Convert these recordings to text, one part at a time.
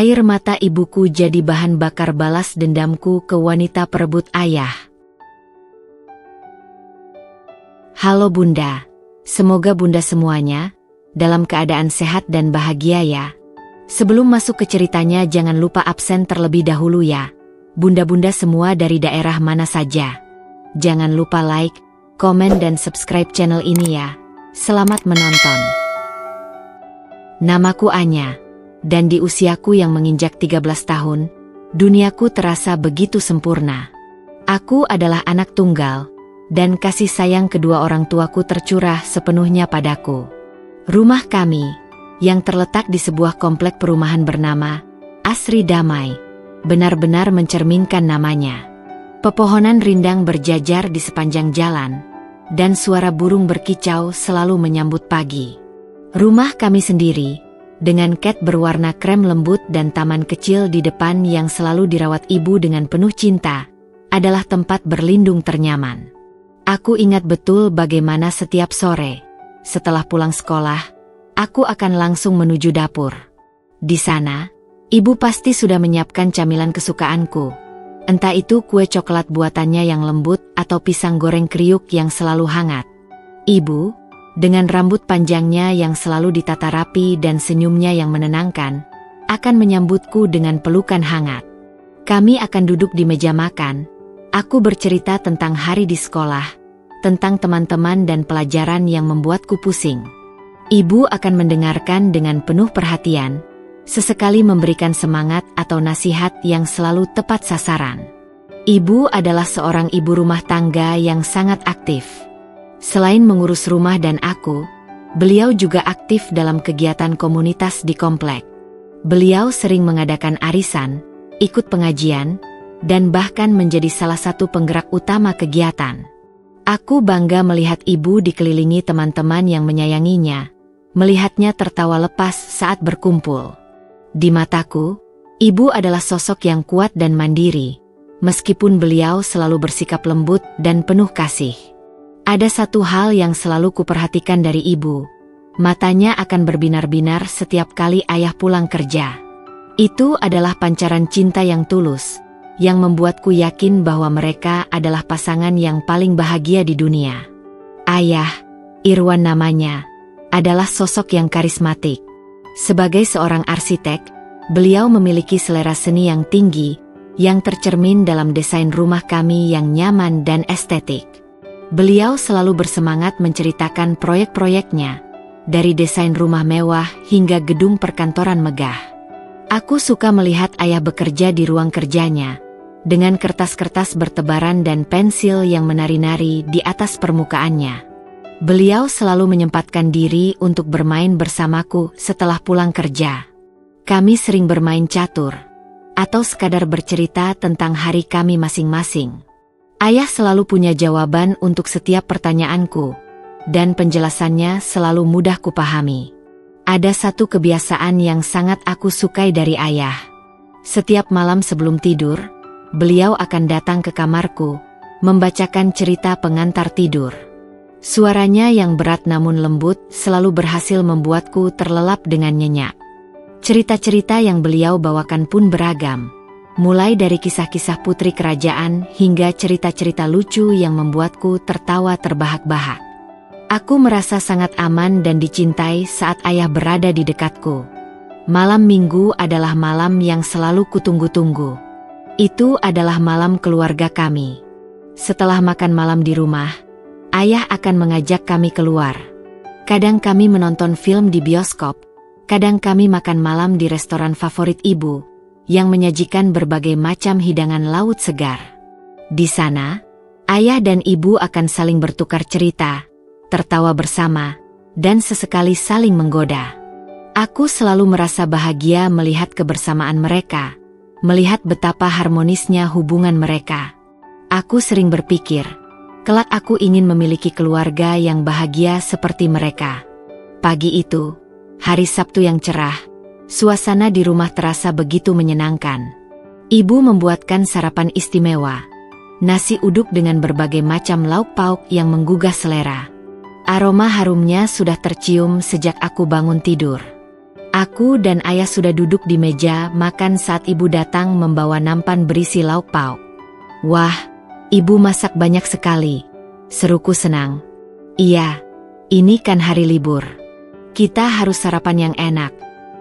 Air mata ibuku jadi bahan bakar balas dendamku ke wanita perebut ayah. Halo Bunda, semoga Bunda semuanya dalam keadaan sehat dan bahagia ya. Sebelum masuk ke ceritanya jangan lupa absen terlebih dahulu ya. Bunda-bunda semua dari daerah mana saja. Jangan lupa like, komen dan subscribe channel ini ya. Selamat menonton. Namaku Anya. Dan di usiaku yang menginjak 13 tahun, duniaku terasa begitu sempurna. Aku adalah anak tunggal, dan kasih sayang kedua orang tuaku tercurah sepenuhnya padaku. Rumah kami, yang terletak di sebuah komplek perumahan bernama Asri Damai, benar-benar mencerminkan namanya. Pepohonan rindang berjajar di sepanjang jalan, dan suara burung berkicau selalu menyambut pagi. Rumah kami sendiri, dengan cat berwarna krem lembut dan taman kecil di depan yang selalu dirawat ibu dengan penuh cinta, adalah tempat berlindung ternyaman. Aku ingat betul bagaimana setiap sore, setelah pulang sekolah, aku akan langsung menuju dapur. Di sana, ibu pasti sudah menyiapkan camilan kesukaanku. Entah itu kue coklat buatannya yang lembut atau pisang goreng kriuk yang selalu hangat. Ibu, dengan rambut panjangnya yang selalu ditata rapi dan senyumnya yang menenangkan, akan menyambutku dengan pelukan hangat. Kami akan duduk di meja makan, aku bercerita tentang hari di sekolah, tentang teman-teman dan pelajaran yang membuatku pusing. Ibu akan mendengarkan dengan penuh perhatian, sesekali memberikan semangat atau nasihat yang selalu tepat sasaran. Ibu adalah seorang ibu rumah tangga yang sangat aktif. Selain mengurus rumah dan aku, beliau juga aktif dalam kegiatan komunitas di komplek. Beliau sering mengadakan arisan, ikut pengajian, dan bahkan menjadi salah satu penggerak utama kegiatan. Aku bangga melihat ibu dikelilingi teman-teman yang menyayanginya, melihatnya tertawa lepas saat berkumpul. Di mataku, ibu adalah sosok yang kuat dan mandiri, meskipun beliau selalu bersikap lembut dan penuh kasih. Ada satu hal yang selalu kuperhatikan dari ibu, matanya akan berbinar-binar setiap kali ayah pulang kerja. Itu adalah pancaran cinta yang tulus, yang membuatku yakin bahwa mereka adalah pasangan yang paling bahagia di dunia. Ayah, Irwan namanya, adalah sosok yang karismatik. Sebagai seorang arsitek, beliau memiliki selera seni yang tinggi, yang tercermin dalam desain rumah kami yang nyaman dan estetik. Beliau selalu bersemangat menceritakan proyek-proyeknya, dari desain rumah mewah hingga gedung perkantoran megah. Aku suka melihat ayah bekerja di ruang kerjanya, dengan kertas-kertas bertebaran dan pensil yang menari-nari di atas permukaannya. Beliau selalu menyempatkan diri untuk bermain bersamaku setelah pulang kerja. Kami sering bermain catur, atau sekadar bercerita tentang hari kami masing-masing. Ayah selalu punya jawaban untuk setiap pertanyaanku, dan penjelasannya selalu mudah kupahami. Ada satu kebiasaan yang sangat aku sukai dari ayah. Setiap malam sebelum tidur, beliau akan datang ke kamarku, membacakan cerita pengantar tidur. Suaranya yang berat namun lembut selalu berhasil membuatku terlelap dengan nyenyak. Cerita-cerita yang beliau bawakan pun beragam. Mulai dari kisah-kisah putri kerajaan hingga cerita-cerita lucu yang membuatku tertawa terbahak-bahak. Aku merasa sangat aman dan dicintai saat ayah berada di dekatku. Malam minggu adalah malam yang selalu kutunggu-tunggu. Itu adalah malam keluarga kami. Setelah makan malam di rumah, ayah akan mengajak kami keluar. Kadang kami menonton film di bioskop, kadang kami makan malam di restoran favorit ibu, yang menyajikan berbagai macam hidangan laut segar. Di sana, ayah dan ibu akan saling bertukar cerita, tertawa bersama, dan sesekali saling menggoda. Aku selalu merasa bahagia melihat kebersamaan mereka, melihat betapa harmonisnya hubungan mereka. Aku sering berpikir, kelak aku ingin memiliki keluarga yang bahagia seperti mereka. Pagi itu, hari Sabtu yang cerah, suasana di rumah terasa begitu menyenangkan. Ibu membuatkan sarapan istimewa, nasi uduk dengan berbagai macam lauk pauk yang menggugah selera. Aroma harumnya sudah tercium sejak aku bangun tidur. Aku dan ayah sudah duduk di meja makan saat ibu datang membawa nampan berisi lauk pauk. "Wah, ibu masak banyak sekali," seruku senang. "Iya, ini kan hari libur. Kita harus sarapan yang enak,"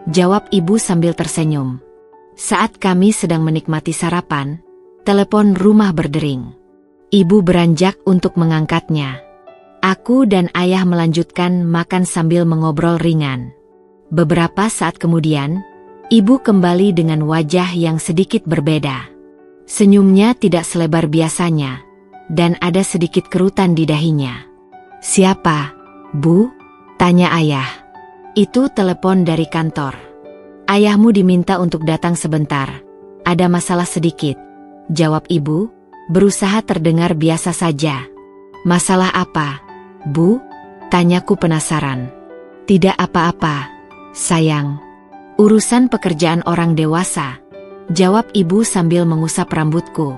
jawab ibu sambil tersenyum. Saat kami sedang menikmati sarapan, telepon rumah berdering. Ibu beranjak untuk mengangkatnya. Aku dan ayah melanjutkan makan sambil mengobrol ringan. Beberapa saat kemudian, ibu kembali dengan wajah yang sedikit berbeda. Senyumnya tidak selebar biasanya, dan ada sedikit kerutan di dahinya. "Siapa, Bu?" tanya ayah. "Itu telepon dari kantor. Ayahmu diminta untuk datang sebentar. Ada masalah sedikit," jawab ibu, berusaha terdengar biasa saja. "Masalah apa, Bu?" tanyaku penasaran. "Tidak apa-apa, sayang. Urusan pekerjaan orang dewasa," jawab ibu sambil mengusap rambutku.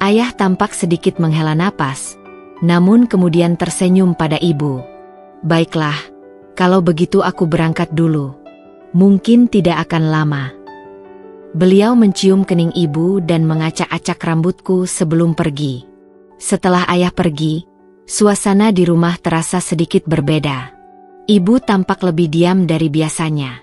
Ayah tampak sedikit menghela napas, namun kemudian tersenyum pada ibu. "Baiklah, kalau begitu aku berangkat dulu. Mungkin tidak akan lama." Beliau mencium kening ibu dan mengacak-acak rambutku sebelum pergi. Setelah ayah pergi, suasana di rumah terasa sedikit berbeda. Ibu tampak lebih diam dari biasanya.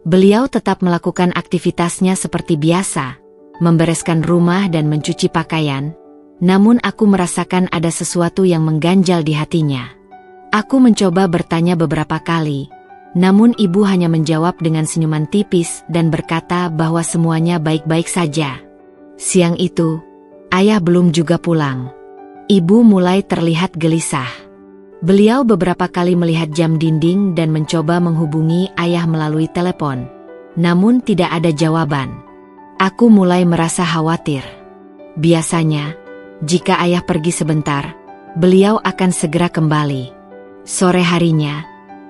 Beliau tetap melakukan aktivitasnya seperti biasa, membereskan rumah dan mencuci pakaian, namun aku merasakan ada sesuatu yang mengganjal di hatinya. Aku mencoba bertanya beberapa kali, namun ibu hanya menjawab dengan senyuman tipis dan berkata bahwa semuanya baik-baik saja. Siang itu, ayah belum juga pulang. Ibu mulai terlihat gelisah. Beliau beberapa kali melihat jam dinding dan mencoba menghubungi ayah melalui telepon, namun tidak ada jawaban. Aku mulai merasa khawatir. Biasanya, jika ayah pergi sebentar, beliau akan segera kembali. Sore harinya,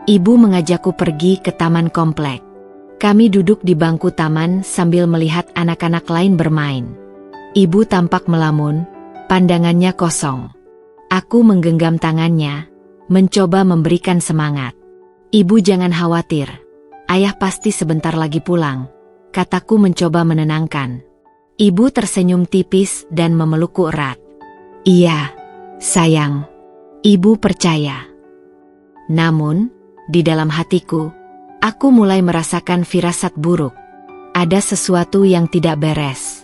ibu mengajakku pergi ke taman komplek. Kami duduk di bangku taman sambil melihat anak-anak lain bermain. Ibu tampak melamun, pandangannya kosong. Aku menggenggam tangannya, mencoba memberikan semangat. "Ibu jangan khawatir. Ayah pasti sebentar lagi pulang," kataku mencoba menenangkan. Ibu tersenyum tipis dan memelukku erat. "Iya, sayang. Ibu percaya." Namun, di dalam hatiku, aku mulai merasakan firasat buruk. Ada sesuatu yang tidak beres.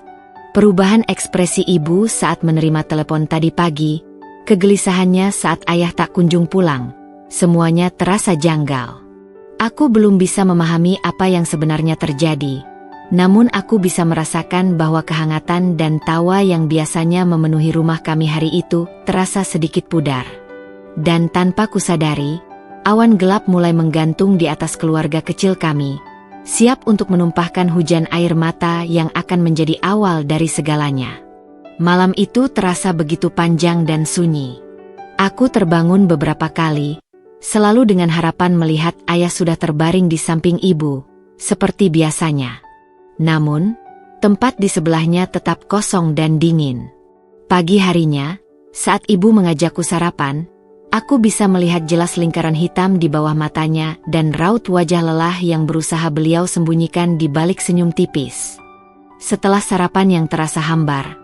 Perubahan ekspresi ibu saat menerima telepon tadi pagi, kegelisahannya saat ayah tak kunjung pulang, semuanya terasa janggal. Aku belum bisa memahami apa yang sebenarnya terjadi, namun aku bisa merasakan bahwa kehangatan dan tawa yang biasanya memenuhi rumah kami hari itu terasa sedikit pudar. Dan tanpa kusadari, awan gelap mulai menggantung di atas keluarga kecil kami, siap untuk menumpahkan hujan air mata yang akan menjadi awal dari segalanya. Malam itu terasa begitu panjang dan sunyi. Aku terbangun beberapa kali, selalu dengan harapan melihat ayah sudah terbaring di samping ibu, seperti biasanya. Namun, tempat di sebelahnya tetap kosong dan dingin. Pagi harinya, saat ibu mengajakku sarapan, aku bisa melihat jelas lingkaran hitam di bawah matanya dan raut wajah lelah yang berusaha beliau sembunyikan di balik senyum tipis. Setelah sarapan yang terasa hambar,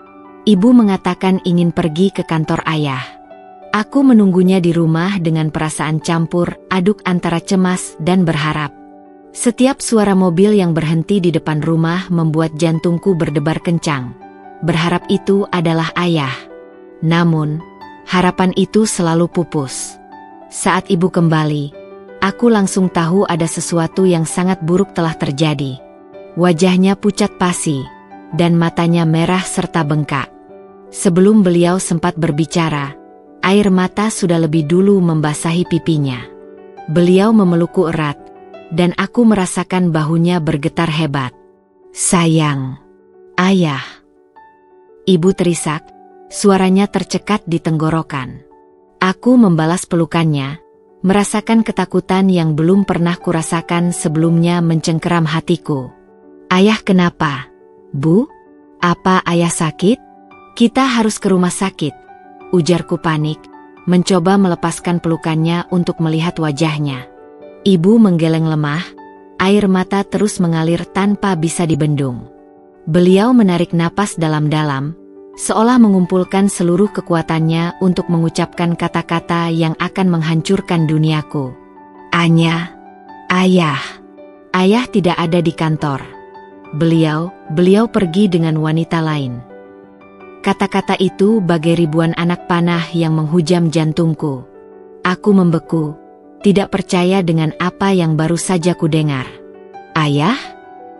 ibu mengatakan ingin pergi ke kantor ayah. Aku menunggunya di rumah dengan perasaan campur aduk antara cemas dan berharap. Setiap suara mobil yang berhenti di depan rumah membuat jantungku berdebar kencang. Berharap itu adalah ayah. Namun, harapan itu selalu pupus. Saat ibu kembali, aku langsung tahu ada sesuatu yang sangat buruk telah terjadi. Wajahnya pucat pasi, dan matanya merah serta bengkak. Sebelum beliau sempat berbicara, air mata sudah lebih dulu membasahi pipinya. Beliau memelukku erat, dan aku merasakan bahunya bergetar hebat. "Sayang, ayah." Ibu terisak, suaranya tercekat di tenggorokan. Aku membalas pelukannya, merasakan ketakutan yang belum pernah kurasakan sebelumnya mencengkeram hatiku. "Ayah kenapa, Bu? Apa ayah sakit? Kita harus ke rumah sakit," ujarku panik, mencoba melepaskan pelukannya untuk melihat wajahnya. Ibu menggeleng lemah, Air mata terus mengalir tanpa bisa dibendung. Beliau menarik napas dalam-dalam, seolah mengumpulkan seluruh kekuatannya untuk mengucapkan kata-kata yang akan menghancurkan duniaku. Anya, ayah. Ayah tidak ada di kantor. Beliau pergi dengan wanita lain. Kata-kata itu bagai ribuan anak panah yang menghujam jantungku. Aku membeku, tidak percaya dengan apa yang baru saja kudengar. Ayah?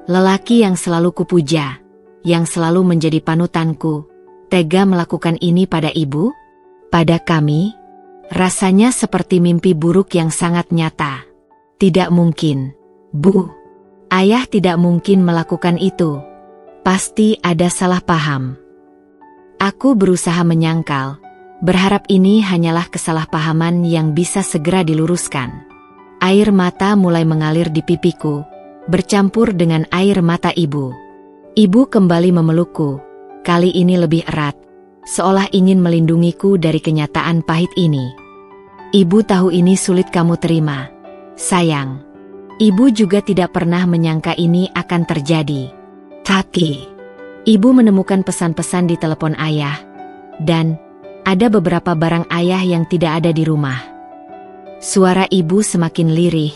Lelaki yang selalu kupuja, yang selalu menjadi panutanku, tega melakukan ini pada ibu? Pada kami? Rasanya seperti mimpi buruk yang sangat nyata. Tidak mungkin. Bu, ayah tidak mungkin melakukan itu. Pasti ada salah paham. Aku berusaha menyangkal, berharap ini hanyalah kesalahpahaman yang bisa segera diluruskan. Air mata mulai mengalir di pipiku, bercampur dengan air mata ibu. Ibu kembali memelukku, kali ini lebih erat, seolah ingin melindungiku dari kenyataan pahit ini. Ibu tahu ini sulit kamu terima, sayang. Ibu juga tidak pernah menyangka ini akan terjadi. Tapi, ibu menemukan pesan-pesan di telepon ayah, dan ada beberapa barang ayah yang tidak ada di rumah. Suara ibu semakin lirih,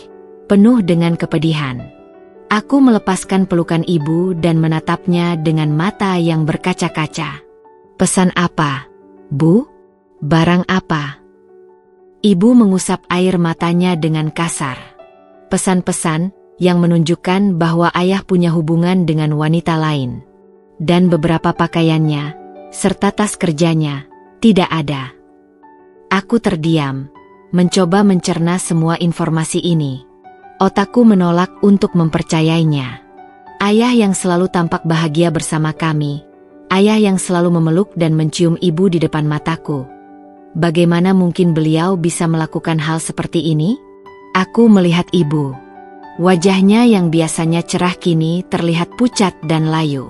penuh dengan kepedihan. Aku melepaskan pelukan ibu dan menatapnya dengan mata yang berkaca-kaca. Pesan apa, Bu? Barang apa? Ibu mengusap air matanya dengan kasar. Pesan-pesan yang menunjukkan bahwa ayah punya hubungan dengan wanita lain. Dan beberapa pakaiannya, serta tas kerjanya, tidak ada. Aku terdiam, mencoba mencerna semua informasi ini. Otakku menolak untuk mempercayainya. Ayah yang selalu tampak bahagia bersama kami. Ayah yang selalu memeluk dan mencium ibu di depan mataku. Bagaimana mungkin beliau bisa melakukan hal seperti ini? Aku melihat ibu. Wajahnya yang biasanya cerah kini terlihat pucat dan layu.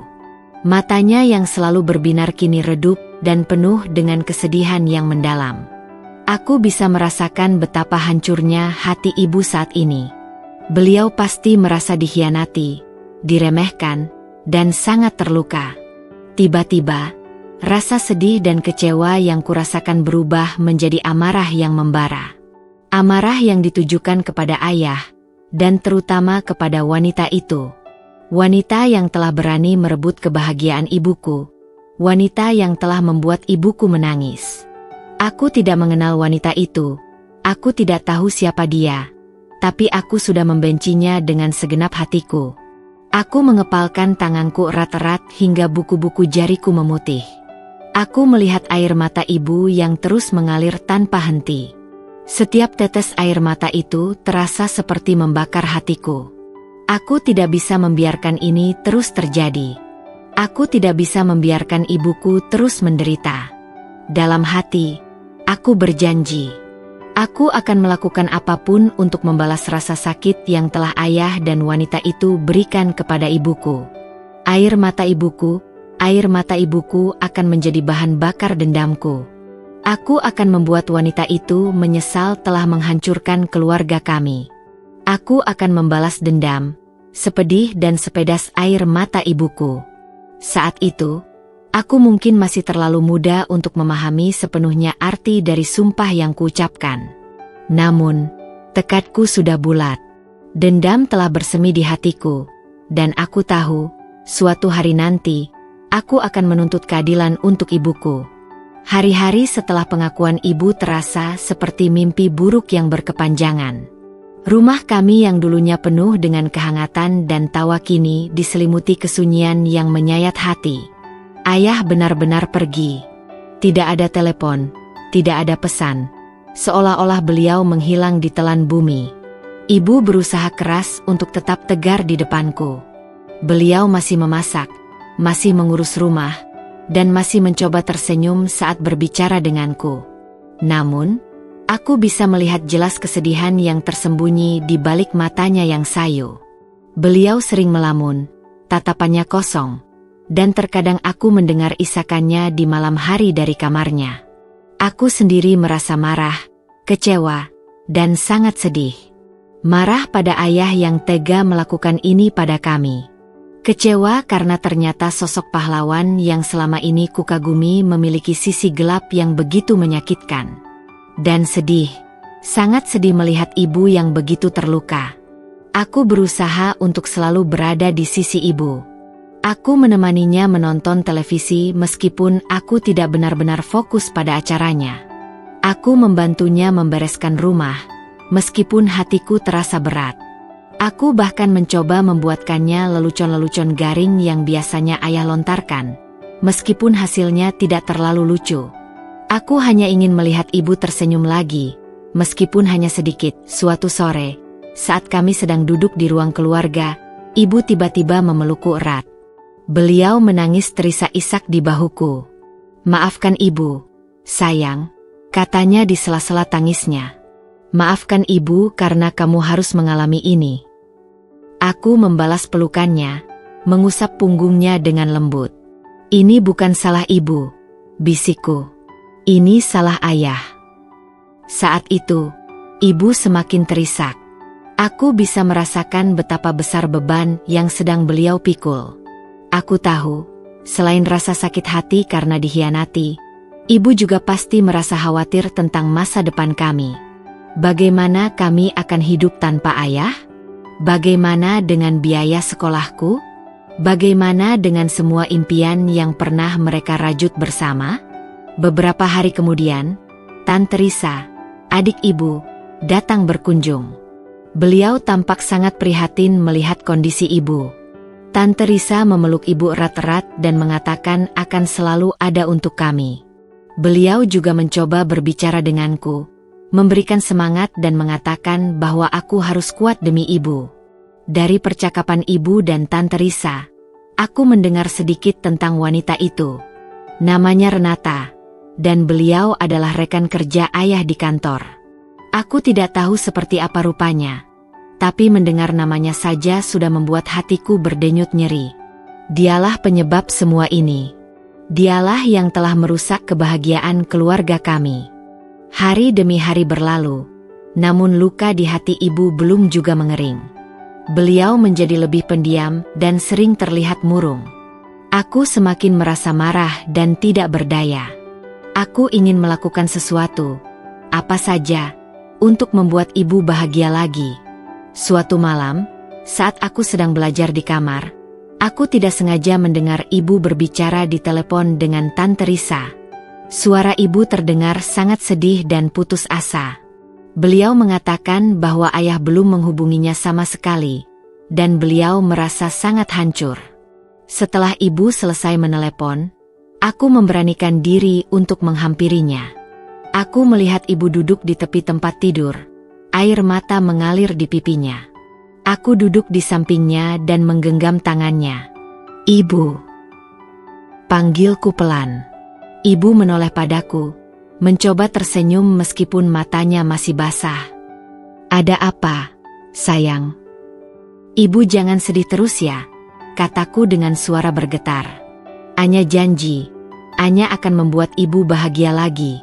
Matanya yang selalu berbinar kini redup dan penuh dengan kesedihan yang mendalam. Aku bisa merasakan betapa hancurnya hati ibu saat ini. Beliau pasti merasa dikhianati, diremehkan, dan sangat terluka. Tiba-tiba, rasa sedih dan kecewa yang kurasakan berubah menjadi amarah yang membara. Amarah yang ditujukan kepada ayah, dan terutama kepada wanita itu. Wanita yang telah berani merebut kebahagiaan ibuku. Wanita yang telah membuat ibuku menangis. Aku tidak mengenal wanita itu. Aku tidak tahu siapa dia. Tapi aku sudah membencinya dengan segenap hatiku. Aku mengepalkan tanganku erat-erat hingga buku-buku jariku memutih. Aku melihat air mata ibu yang terus mengalir tanpa henti. Setiap tetes air mata itu terasa seperti membakar hatiku. Aku tidak bisa membiarkan ini terus terjadi. Aku tidak bisa membiarkan ibuku terus menderita. Dalam hati, aku berjanji. Aku akan melakukan apapun untuk membalas rasa sakit yang telah ayah dan wanita itu berikan kepada ibuku. Air mata ibuku akan menjadi bahan bakar dendamku. Aku akan membuat wanita itu menyesal telah menghancurkan keluarga kami. Aku akan membalas dendam, sepedih dan sepedas air mata ibuku. Saat itu, aku mungkin masih terlalu muda untuk memahami sepenuhnya arti dari sumpah yang kuucapkan. Namun, tekadku sudah bulat. Dendam telah bersemi di hatiku, dan aku tahu, suatu hari nanti, aku akan menuntut keadilan untuk ibuku. Hari-hari setelah pengakuan ibu terasa seperti mimpi buruk yang berkepanjangan. Rumah kami yang dulunya penuh dengan kehangatan dan tawa kini diselimuti kesunyian yang menyayat hati. Ayah benar-benar pergi. Tidak ada telepon, tidak ada pesan. Seolah-olah beliau menghilang di telan bumi. Ibu berusaha keras untuk tetap tegar di depanku. Beliau masih memasak, masih mengurus rumah, dan masih mencoba tersenyum saat berbicara denganku. Namun, aku bisa melihat jelas kesedihan yang tersembunyi di balik matanya yang sayu. Beliau sering melamun, tatapannya kosong, dan terkadang aku mendengar isakannya di malam hari dari kamarnya. Aku sendiri merasa marah, kecewa, dan sangat sedih. Marah pada ayah yang tega melakukan ini pada kami. Kecewa karena ternyata sosok pahlawan yang selama ini kukagumi memiliki sisi gelap yang begitu menyakitkan. Dan sedih, sangat sedih melihat ibu yang begitu terluka. Aku berusaha untuk selalu berada di sisi ibu. Aku menemaninya menonton televisi meskipun aku tidak benar-benar fokus pada acaranya. Aku membantunya membereskan rumah, meskipun hatiku terasa berat. Aku bahkan mencoba membuatkannya lelucon-lelucon garing yang biasanya ayah lontarkan, meskipun hasilnya tidak terlalu lucu. Aku hanya ingin melihat ibu tersenyum lagi, meskipun hanya sedikit. Suatu sore, saat kami sedang duduk di ruang keluarga, ibu tiba-tiba memelukku erat. Beliau menangis terisak-isak di bahuku. "Maafkan ibu, sayang," katanya di sela-sela tangisnya. "Maafkan ibu karena kamu harus mengalami ini." Aku membalas pelukannya, mengusap punggungnya dengan lembut. "Ini bukan salah ibu," bisikku. "Ini salah ayah." Saat itu, ibu semakin terisak. Aku bisa merasakan betapa besar beban yang sedang beliau pikul. Aku tahu, selain rasa sakit hati karena dikhianati, ibu juga pasti merasa khawatir tentang masa depan kami. Bagaimana kami akan hidup tanpa ayah? Bagaimana dengan biaya sekolahku? Bagaimana dengan semua impian yang pernah mereka rajut bersama? Beberapa hari kemudian, Tante Risa, adik ibu, datang berkunjung. Beliau tampak sangat prihatin melihat kondisi ibu. Tante Risa memeluk ibu erat-erat dan mengatakan akan selalu ada untuk kami. Beliau juga mencoba berbicara denganku, memberikan semangat dan mengatakan bahwa aku harus kuat demi ibu. Dari percakapan ibu dan Tante Risa, aku mendengar sedikit tentang wanita itu. Namanya Renata, dan beliau adalah rekan kerja ayah di kantor. Aku tidak tahu seperti apa rupanya, tapi mendengar namanya saja sudah membuat hatiku berdenyut nyeri. Dialah penyebab semua ini. Dialah yang telah merusak kebahagiaan keluarga kami. Hari demi hari berlalu, namun luka di hati ibu belum juga mengering. Beliau menjadi lebih pendiam dan sering terlihat murung. Aku semakin merasa marah dan tidak berdaya. Aku ingin melakukan sesuatu, apa saja, untuk membuat ibu bahagia lagi. Suatu malam, saat aku sedang belajar di kamar, aku tidak sengaja mendengar ibu berbicara di telepon dengan Tante Risa. Suara ibu terdengar sangat sedih dan putus asa. Beliau mengatakan bahwa ayah belum menghubunginya sama sekali, dan beliau merasa sangat hancur. Setelah ibu selesai menelepon, aku memberanikan diri untuk menghampirinya. Aku melihat ibu duduk di tepi tempat tidur, air mata mengalir di pipinya. Aku duduk di sampingnya dan menggenggam tangannya. "Ibu," panggilku pelan. Ibu menoleh padaku, mencoba tersenyum meskipun matanya masih basah. "Ada apa, sayang?" "Ibu jangan sedih terus ya," kataku dengan suara bergetar. "Anya janji, Anya akan membuat ibu bahagia lagi.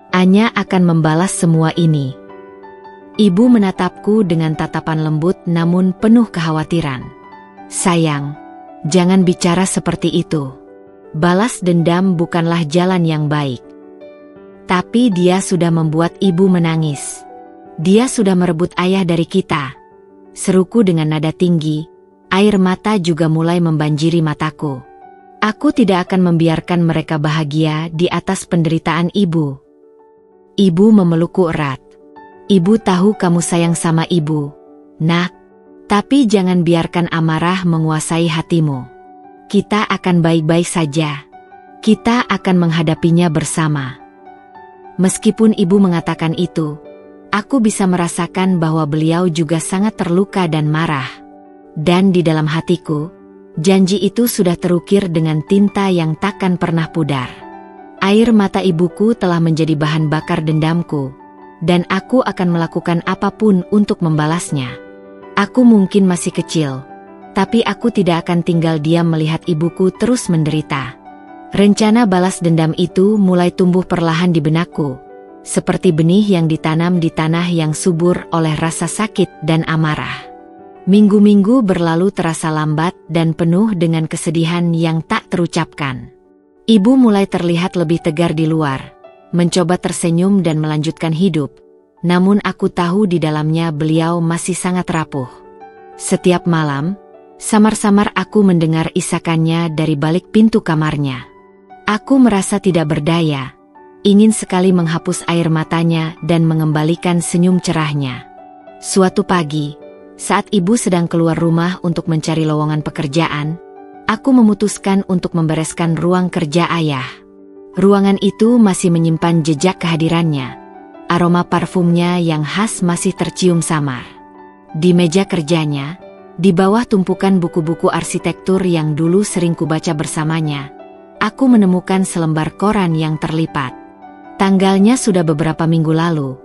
Anya akan membalas semua ini." Ibu menatapku dengan tatapan lembut namun penuh kekhawatiran. "Sayang, jangan bicara seperti itu. Balas dendam bukanlah jalan yang baik." Tapi dia sudah membuat ibu menangis. Dia sudah merebut ayah dari kita. Seruku dengan nada tinggi, air mata juga mulai membanjiri mataku. Aku tidak akan membiarkan mereka bahagia di atas penderitaan ibu. Ibu memelukku erat. "Ibu tahu kamu sayang sama ibu, nak. Tapi jangan biarkan amarah menguasai hatimu. Kita akan baik-baik saja. Kita akan menghadapinya bersama." Meskipun ibu mengatakan itu, aku bisa merasakan bahwa beliau juga sangat terluka dan marah. Dan di dalam hatiku, janji itu sudah terukir dengan tinta yang takkan pernah pudar. Air mata ibuku telah menjadi bahan bakar dendamku, dan aku akan melakukan apapun untuk membalasnya. Aku mungkin masih kecil, tapi aku tidak akan tinggal diam melihat ibuku terus menderita. Rencana balas dendam itu mulai tumbuh perlahan di benakku, seperti benih yang ditanam di tanah yang subur oleh rasa sakit dan amarah. Minggu-minggu berlalu terasa lambat dan penuh dengan kesedihan yang tak terucapkan. Ibu mulai terlihat lebih tegar di luar, mencoba tersenyum dan melanjutkan hidup, namun aku tahu di dalamnya beliau masih sangat rapuh. Setiap malam, samar-samar aku mendengar isakannya dari balik pintu kamarnya. Aku merasa tidak berdaya, ingin sekali menghapus air matanya dan mengembalikan senyum cerahnya. Suatu pagi, saat ibu sedang keluar rumah untuk mencari lowongan pekerjaan, aku memutuskan untuk membereskan ruang kerja ayah. Ruangan itu masih menyimpan jejak kehadirannya. Aroma parfumnya yang khas masih tercium samar. Di meja kerjanya, di bawah tumpukan buku-buku arsitektur yang dulu sering kubaca bersamanya, aku menemukan selembar koran yang terlipat. Tanggalnya sudah beberapa minggu lalu,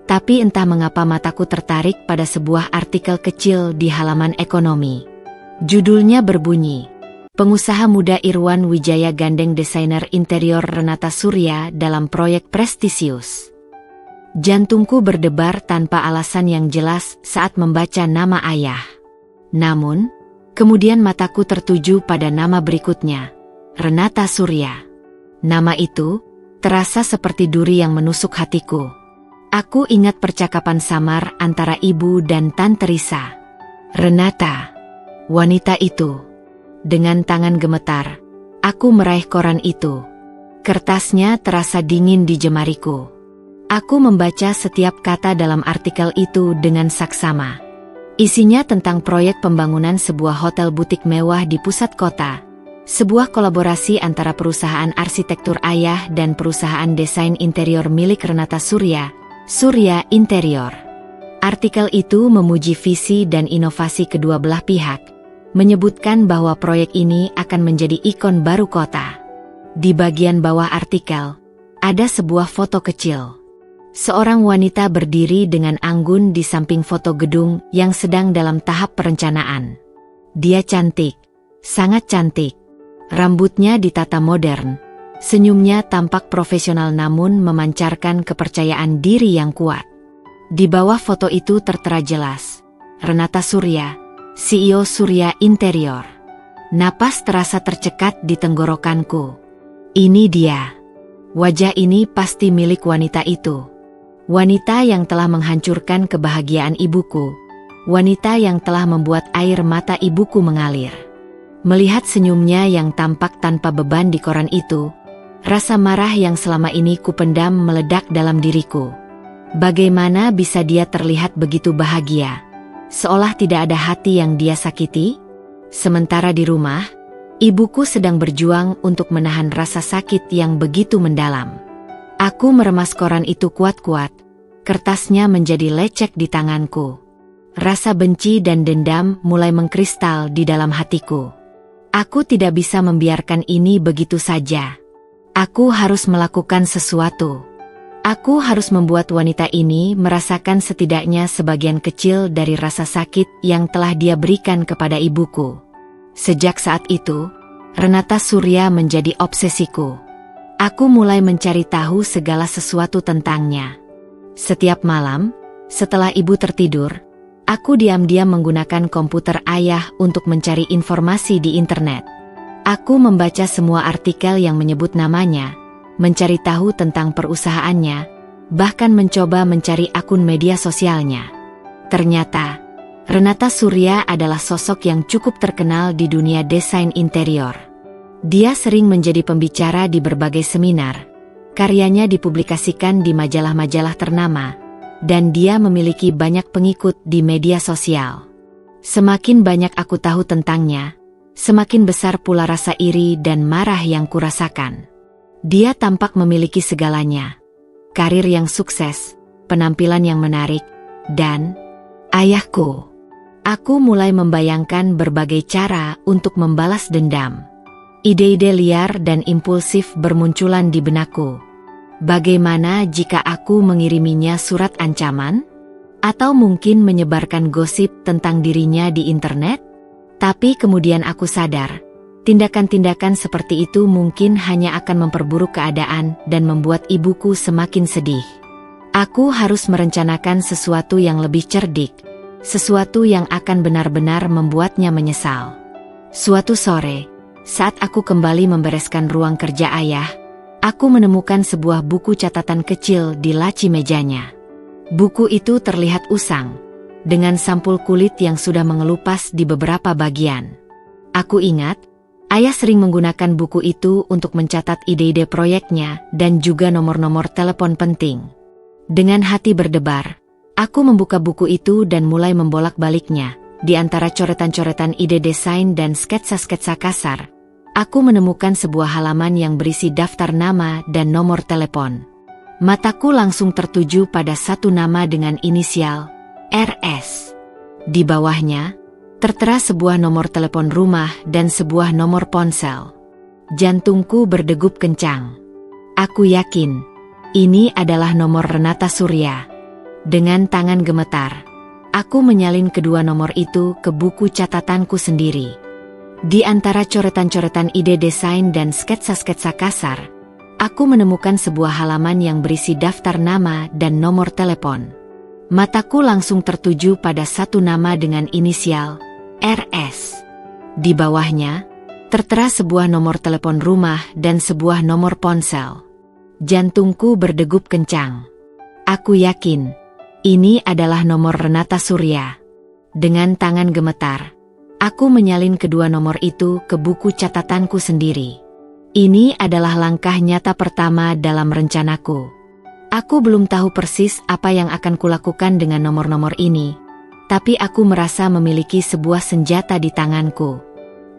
tapi entah mengapa mataku tertarik pada sebuah artikel kecil di halaman ekonomi. Judulnya berbunyi, "Pengusaha muda Irwan Wijaya gandeng desainer interior Renata Surya dalam proyek prestisius." Jantungku berdebar tanpa alasan yang jelas saat membaca nama ayah. Namun, kemudian mataku tertuju pada nama berikutnya, Renata Surya. Nama itu terasa seperti duri yang menusuk hatiku. Aku ingat percakapan samar antara ibu dan Tante Risa. Renata, wanita itu. Dengan tangan gemetar, aku meraih koran itu. Kertasnya terasa dingin di jemariku. Aku membaca setiap kata dalam artikel itu dengan saksama. Isinya tentang proyek pembangunan sebuah hotel butik mewah di pusat kota. Sebuah kolaborasi antara perusahaan arsitektur ayah dan perusahaan desain interior milik Renata Surya, Surya Interior. Artikel itu memuji visi dan inovasi kedua belah pihak, menyebutkan bahwa proyek ini akan menjadi ikon baru kota. Di bagian bawah artikel, ada sebuah foto kecil. Seorang wanita berdiri dengan anggun di samping foto gedung yang sedang dalam tahap perencanaan. Dia cantik, sangat cantik. Rambutnya ditata modern. Senyumnya tampak profesional namun memancarkan kepercayaan diri yang kuat. Di bawah foto itu tertera jelas, Renata Surya, CEO Surya Interior. Napas terasa tercekat di tenggorokanku. Ini dia. Wajah ini pasti milik wanita itu. Wanita yang telah menghancurkan kebahagiaan ibuku. Wanita yang telah membuat air mata ibuku mengalir. Melihat senyumnya yang tampak tanpa beban di koran itu, rasa marah yang selama ini kupendam meledak dalam diriku. Bagaimana bisa dia terlihat begitu bahagia, seolah tidak ada hati yang dia sakiti? Sementara di rumah, ibuku sedang berjuang untuk menahan rasa sakit yang begitu mendalam. Aku meremas koran itu kuat-kuat, kertasnya menjadi lecek di tanganku. Rasa benci dan dendam mulai mengkristal di dalam hatiku. Aku tidak bisa membiarkan ini begitu saja. Aku harus melakukan sesuatu. Aku harus membuat wanita ini merasakan setidaknya sebagian kecil dari rasa sakit yang telah dia berikan kepada ibuku. Sejak saat itu, Renata Surya menjadi obsesiku. Aku mulai mencari tahu segala sesuatu tentangnya. Setiap malam, setelah ibu tertidur, aku diam-diam menggunakan komputer ayah untuk mencari informasi di internet. Aku membaca semua artikel yang menyebut namanya, mencari tahu tentang perusahaannya, bahkan mencoba mencari akun media sosialnya. Ternyata, Renata Surya adalah sosok yang cukup terkenal di dunia desain interior. Dia sering menjadi pembicara di berbagai seminar, karyanya dipublikasikan di majalah-majalah ternama, dan dia memiliki banyak pengikut di media sosial. Semakin banyak aku tahu tentangnya, semakin besar pula rasa iri dan marah yang kurasakan. Dia tampak memiliki segalanya. Karir yang sukses, penampilan yang menarik, dan ayahku. Aku mulai membayangkan berbagai cara untuk membalas dendam. Ide-ide liar dan impulsif bermunculan di benakku. Bagaimana jika aku mengiriminya surat ancaman? Atau mungkin menyebarkan gosip tentang dirinya di internet? Tapi kemudian aku sadar, tindakan-tindakan seperti itu mungkin hanya akan memperburuk keadaan dan membuat ibuku semakin sedih. Aku harus merencanakan sesuatu yang lebih cerdik, sesuatu yang akan benar-benar membuatnya menyesal. Suatu sore, saat aku kembali membereskan ruang kerja ayah, aku menemukan sebuah buku catatan kecil di laci mejanya. Buku itu terlihat usang, dengan sampul kulit yang sudah mengelupas di beberapa bagian. Aku ingat, ayah sering menggunakan buku itu untuk mencatat ide-ide proyeknya dan juga nomor-nomor telepon penting. Dengan hati berdebar, aku membuka buku itu dan mulai membolak-baliknya. Di antara coretan-coretan ide desain dan sketsa-sketsa kasar, aku menemukan sebuah halaman yang berisi daftar nama dan nomor telepon. Mataku langsung tertuju pada satu nama dengan inisial RS. Di bawahnya, tertera sebuah nomor telepon rumah dan sebuah nomor ponsel. Jantungku berdegup kencang. Aku yakin ini adalah nomor Renata Surya. Dengan tangan gemetar, aku menyalin kedua nomor itu ke buku catatanku sendiri. Di antara coretan-coretan ide desain dan sketsa-sketsa kasar, aku menemukan sebuah halaman yang berisi daftar nama dan nomor telepon. Mataku langsung tertuju pada satu nama dengan inisial RS. Di bawahnya, tertera sebuah nomor telepon rumah dan sebuah nomor ponsel. Jantungku berdegup kencang. Aku yakin ini adalah nomor Renata Surya. Dengan tangan gemetar, aku menyalin kedua nomor itu ke buku catatanku sendiri. Ini adalah langkah nyata pertama dalam rencanaku. Aku belum tahu persis apa yang akan kulakukan dengan nomor-nomor ini, tapi aku merasa memiliki sebuah senjata di tanganku.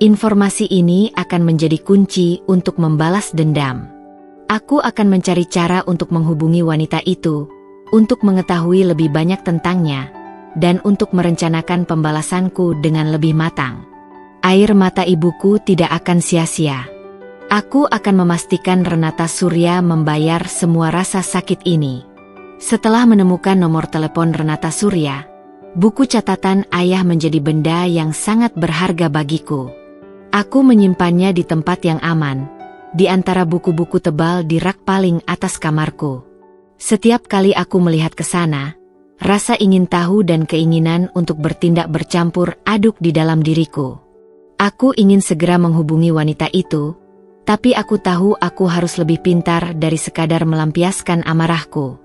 Informasi ini akan menjadi kunci untuk membalas dendam. Aku akan mencari cara untuk menghubungi wanita itu, untuk mengetahui lebih banyak tentangnya, dan untuk merencanakan pembalasanku dengan lebih matang. Air mata ibuku tidak akan sia-sia. Aku akan memastikan Renata Surya membayar semua rasa sakit ini. Setelah menemukan nomor telepon Renata Surya, buku catatan ayah menjadi benda yang sangat berharga bagiku. Aku menyimpannya di tempat yang aman, di antara buku-buku tebal di rak paling atas kamarku. Setiap kali aku melihat ke sana, rasa ingin tahu dan keinginan untuk bertindak bercampur aduk di dalam diriku. Aku ingin segera menghubungi wanita itu, tapi aku tahu aku harus lebih pintar dari sekadar melampiaskan amarahku.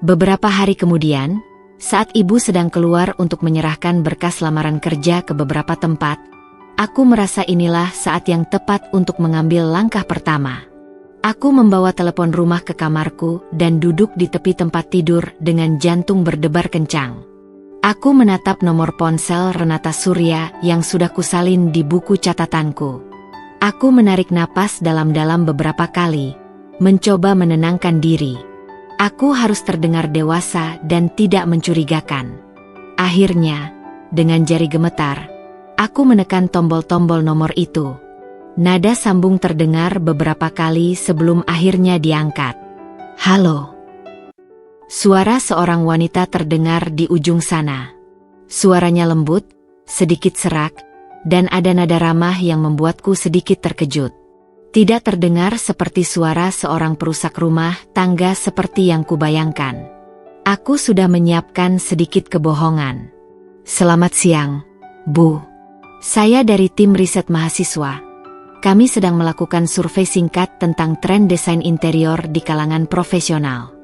Beberapa hari kemudian, saat ibu sedang keluar untuk menyerahkan berkas lamaran kerja ke beberapa tempat, aku merasa inilah saat yang tepat untuk mengambil langkah pertama. Aku membawa telepon rumah ke kamarku dan duduk di tepi tempat tidur dengan jantung berdebar kencang. Aku menatap nomor ponsel Renata Surya yang sudah kusalin di buku catatanku. Aku menarik napas dalam-dalam beberapa kali, mencoba menenangkan diri. Aku harus terdengar dewasa dan tidak mencurigakan. Akhirnya, dengan jari gemetar, aku menekan tombol-tombol nomor itu. Nada sambung terdengar beberapa kali sebelum akhirnya diangkat. Halo. Suara seorang wanita terdengar di ujung sana. Suaranya lembut, sedikit serak, dan ada nada ramah yang membuatku sedikit terkejut. Tidak terdengar seperti suara seorang perusak rumah tangga seperti yang kubayangkan. Aku sudah menyiapkan sedikit kebohongan. Selamat siang, Bu. Saya dari tim riset mahasiswa. Kami sedang melakukan survei singkat tentang tren desain interior di kalangan profesional.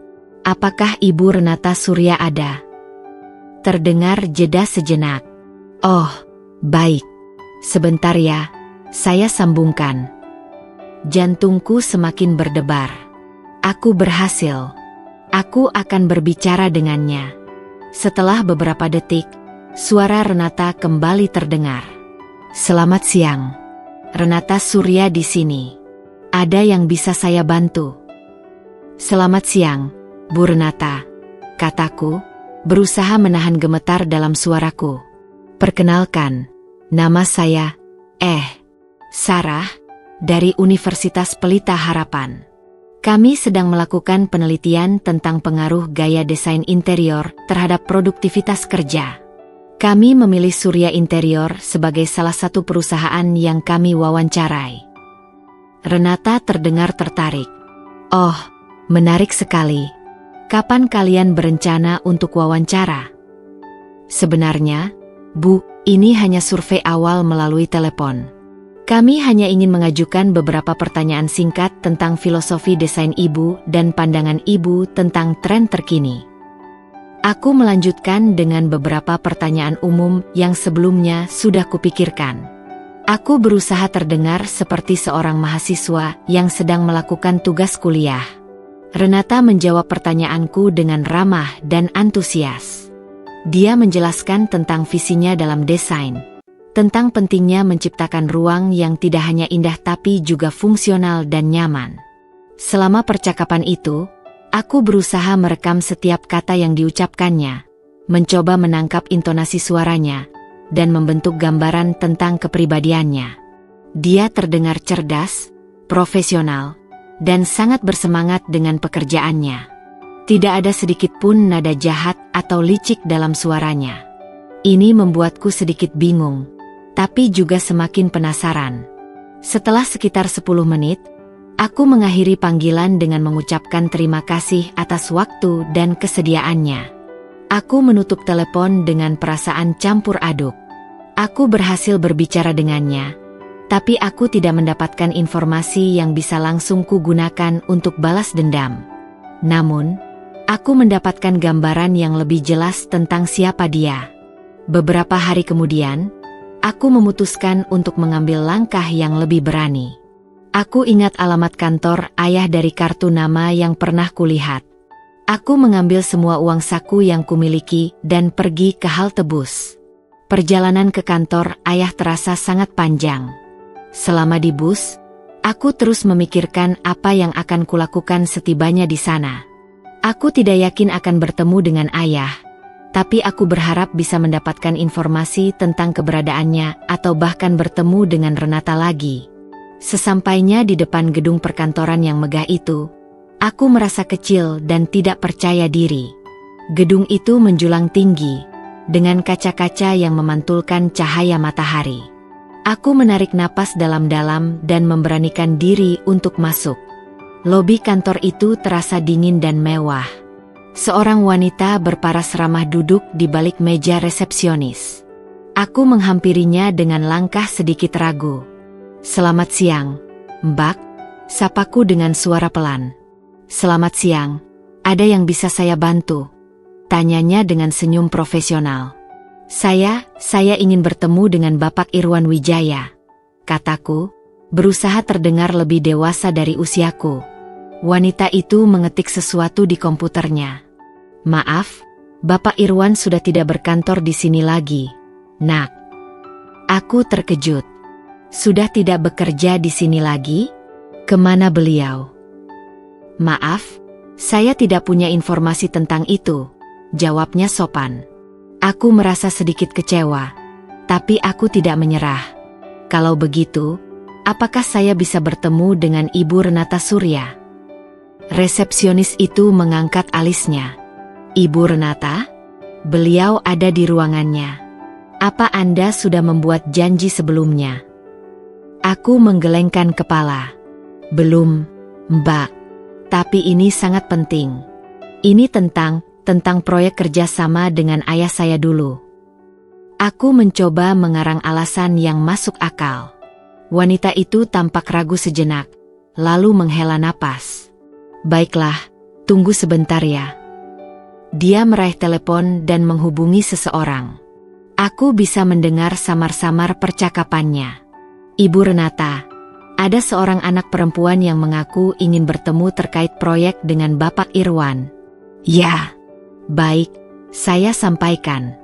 Apakah Ibu Renata Surya ada? Terdengar jeda sejenak. Oh, baik. Sebentar ya, saya sambungkan. Jantungku semakin berdebar. Aku berhasil. Aku akan berbicara dengannya. Setelah beberapa detik, suara Renata kembali terdengar. Selamat siang. Renata Surya di sini. Ada yang bisa saya bantu? Selamat siang, Bu Renata, kataku, berusaha menahan gemetar dalam suaraku. Perkenalkan, nama saya, Sarah, dari Universitas Pelita Harapan. Kami sedang melakukan penelitian tentang pengaruh gaya desain interior terhadap produktivitas kerja. Kami memilih Surya Interior sebagai salah satu perusahaan yang kami wawancarai. Renata terdengar tertarik. Oh, menarik sekali. Kapan kalian berencana untuk wawancara? Sebenarnya, Bu, ini hanya survei awal melalui telepon. Kami hanya ingin mengajukan beberapa pertanyaan singkat tentang filosofi desain Ibu dan pandangan Ibu tentang tren terkini. Aku melanjutkan dengan beberapa pertanyaan umum yang sebelumnya sudah kupikirkan. Aku berusaha terdengar seperti seorang mahasiswa yang sedang melakukan tugas kuliah. Renata menjawab pertanyaanku dengan ramah dan antusias. Dia menjelaskan tentang visinya dalam desain, tentang pentingnya menciptakan ruang yang tidak hanya indah tapi juga fungsional dan nyaman. Selama percakapan itu, aku berusaha merekam setiap kata yang diucapkannya, mencoba menangkap intonasi suaranya, dan membentuk gambaran tentang kepribadiannya. Dia terdengar cerdas, profesional, dan sangat bersemangat dengan pekerjaannya. Tidak ada sedikit pun nada jahat atau licik dalam suaranya. Ini membuatku sedikit bingung, tapi juga semakin penasaran. Setelah sekitar 10 menit, aku mengakhiri panggilan dengan mengucapkan terima kasih atas waktu dan kesediaannya. Aku menutup telepon dengan perasaan campur aduk. Aku berhasil berbicara dengannya, tapi aku tidak mendapatkan informasi yang bisa langsung kugunakan untuk balas dendam. Namun, aku mendapatkan gambaran yang lebih jelas tentang siapa dia. Beberapa hari kemudian, aku memutuskan untuk mengambil langkah yang lebih berani. Aku ingat alamat kantor ayah dari kartu nama yang pernah kulihat. Aku mengambil semua uang saku yang kumiliki dan pergi ke halte bus. Perjalanan ke kantor ayah terasa sangat panjang. Selama di bus, aku terus memikirkan apa yang akan kulakukan setibanya di sana. Aku tidak yakin akan bertemu dengan ayah, tapi aku berharap bisa mendapatkan informasi tentang keberadaannya atau bahkan bertemu dengan Renata lagi. Sesampainya di depan gedung perkantoran yang megah itu, aku merasa kecil dan tidak percaya diri. Gedung itu menjulang tinggi, dengan kaca-kaca yang memantulkan cahaya matahari. Aku menarik napas dalam-dalam dan memberanikan diri untuk masuk. Lobi kantor itu terasa dingin dan mewah. Seorang wanita berparas ramah duduk di balik meja resepsionis. Aku menghampirinya dengan langkah sedikit ragu. "Selamat siang, Mbak," sapaku dengan suara pelan. "Selamat siang, ada yang bisa saya bantu?" tanyanya dengan senyum profesional. Saya ingin bertemu dengan Bapak Irwan Wijaya," kataku, berusaha terdengar lebih dewasa dari usiaku. Wanita itu mengetik sesuatu di komputernya. "Maaf, Bapak Irwan sudah tidak berkantor di sini lagi, Nak." Aku terkejut. "Sudah tidak bekerja di sini lagi? Kemana beliau?" "Maaf, saya tidak punya informasi tentang itu," jawabnya sopan. Aku merasa sedikit kecewa, tapi aku tidak menyerah. "Kalau begitu, apakah saya bisa bertemu dengan Ibu Renata Surya?" Resepsionis itu mengangkat alisnya. "Ibu Renata? Beliau ada di ruangannya. Apa Anda sudah membuat janji sebelumnya?" Aku menggelengkan kepala. "Belum, Mbak. Tapi ini sangat penting. Ini tentang proyek kerjasama dengan ayah saya dulu." Aku mencoba mengarang alasan yang masuk akal. Wanita itu tampak ragu sejenak, lalu menghela napas. "Baiklah, tunggu sebentar ya." Dia meraih telepon dan menghubungi seseorang. Aku bisa mendengar samar-samar percakapannya. "Ibu Renata, ada seorang anak perempuan yang mengaku ingin bertemu terkait proyek dengan Bapak Irwan." "Ya. Baik, saya sampaikan."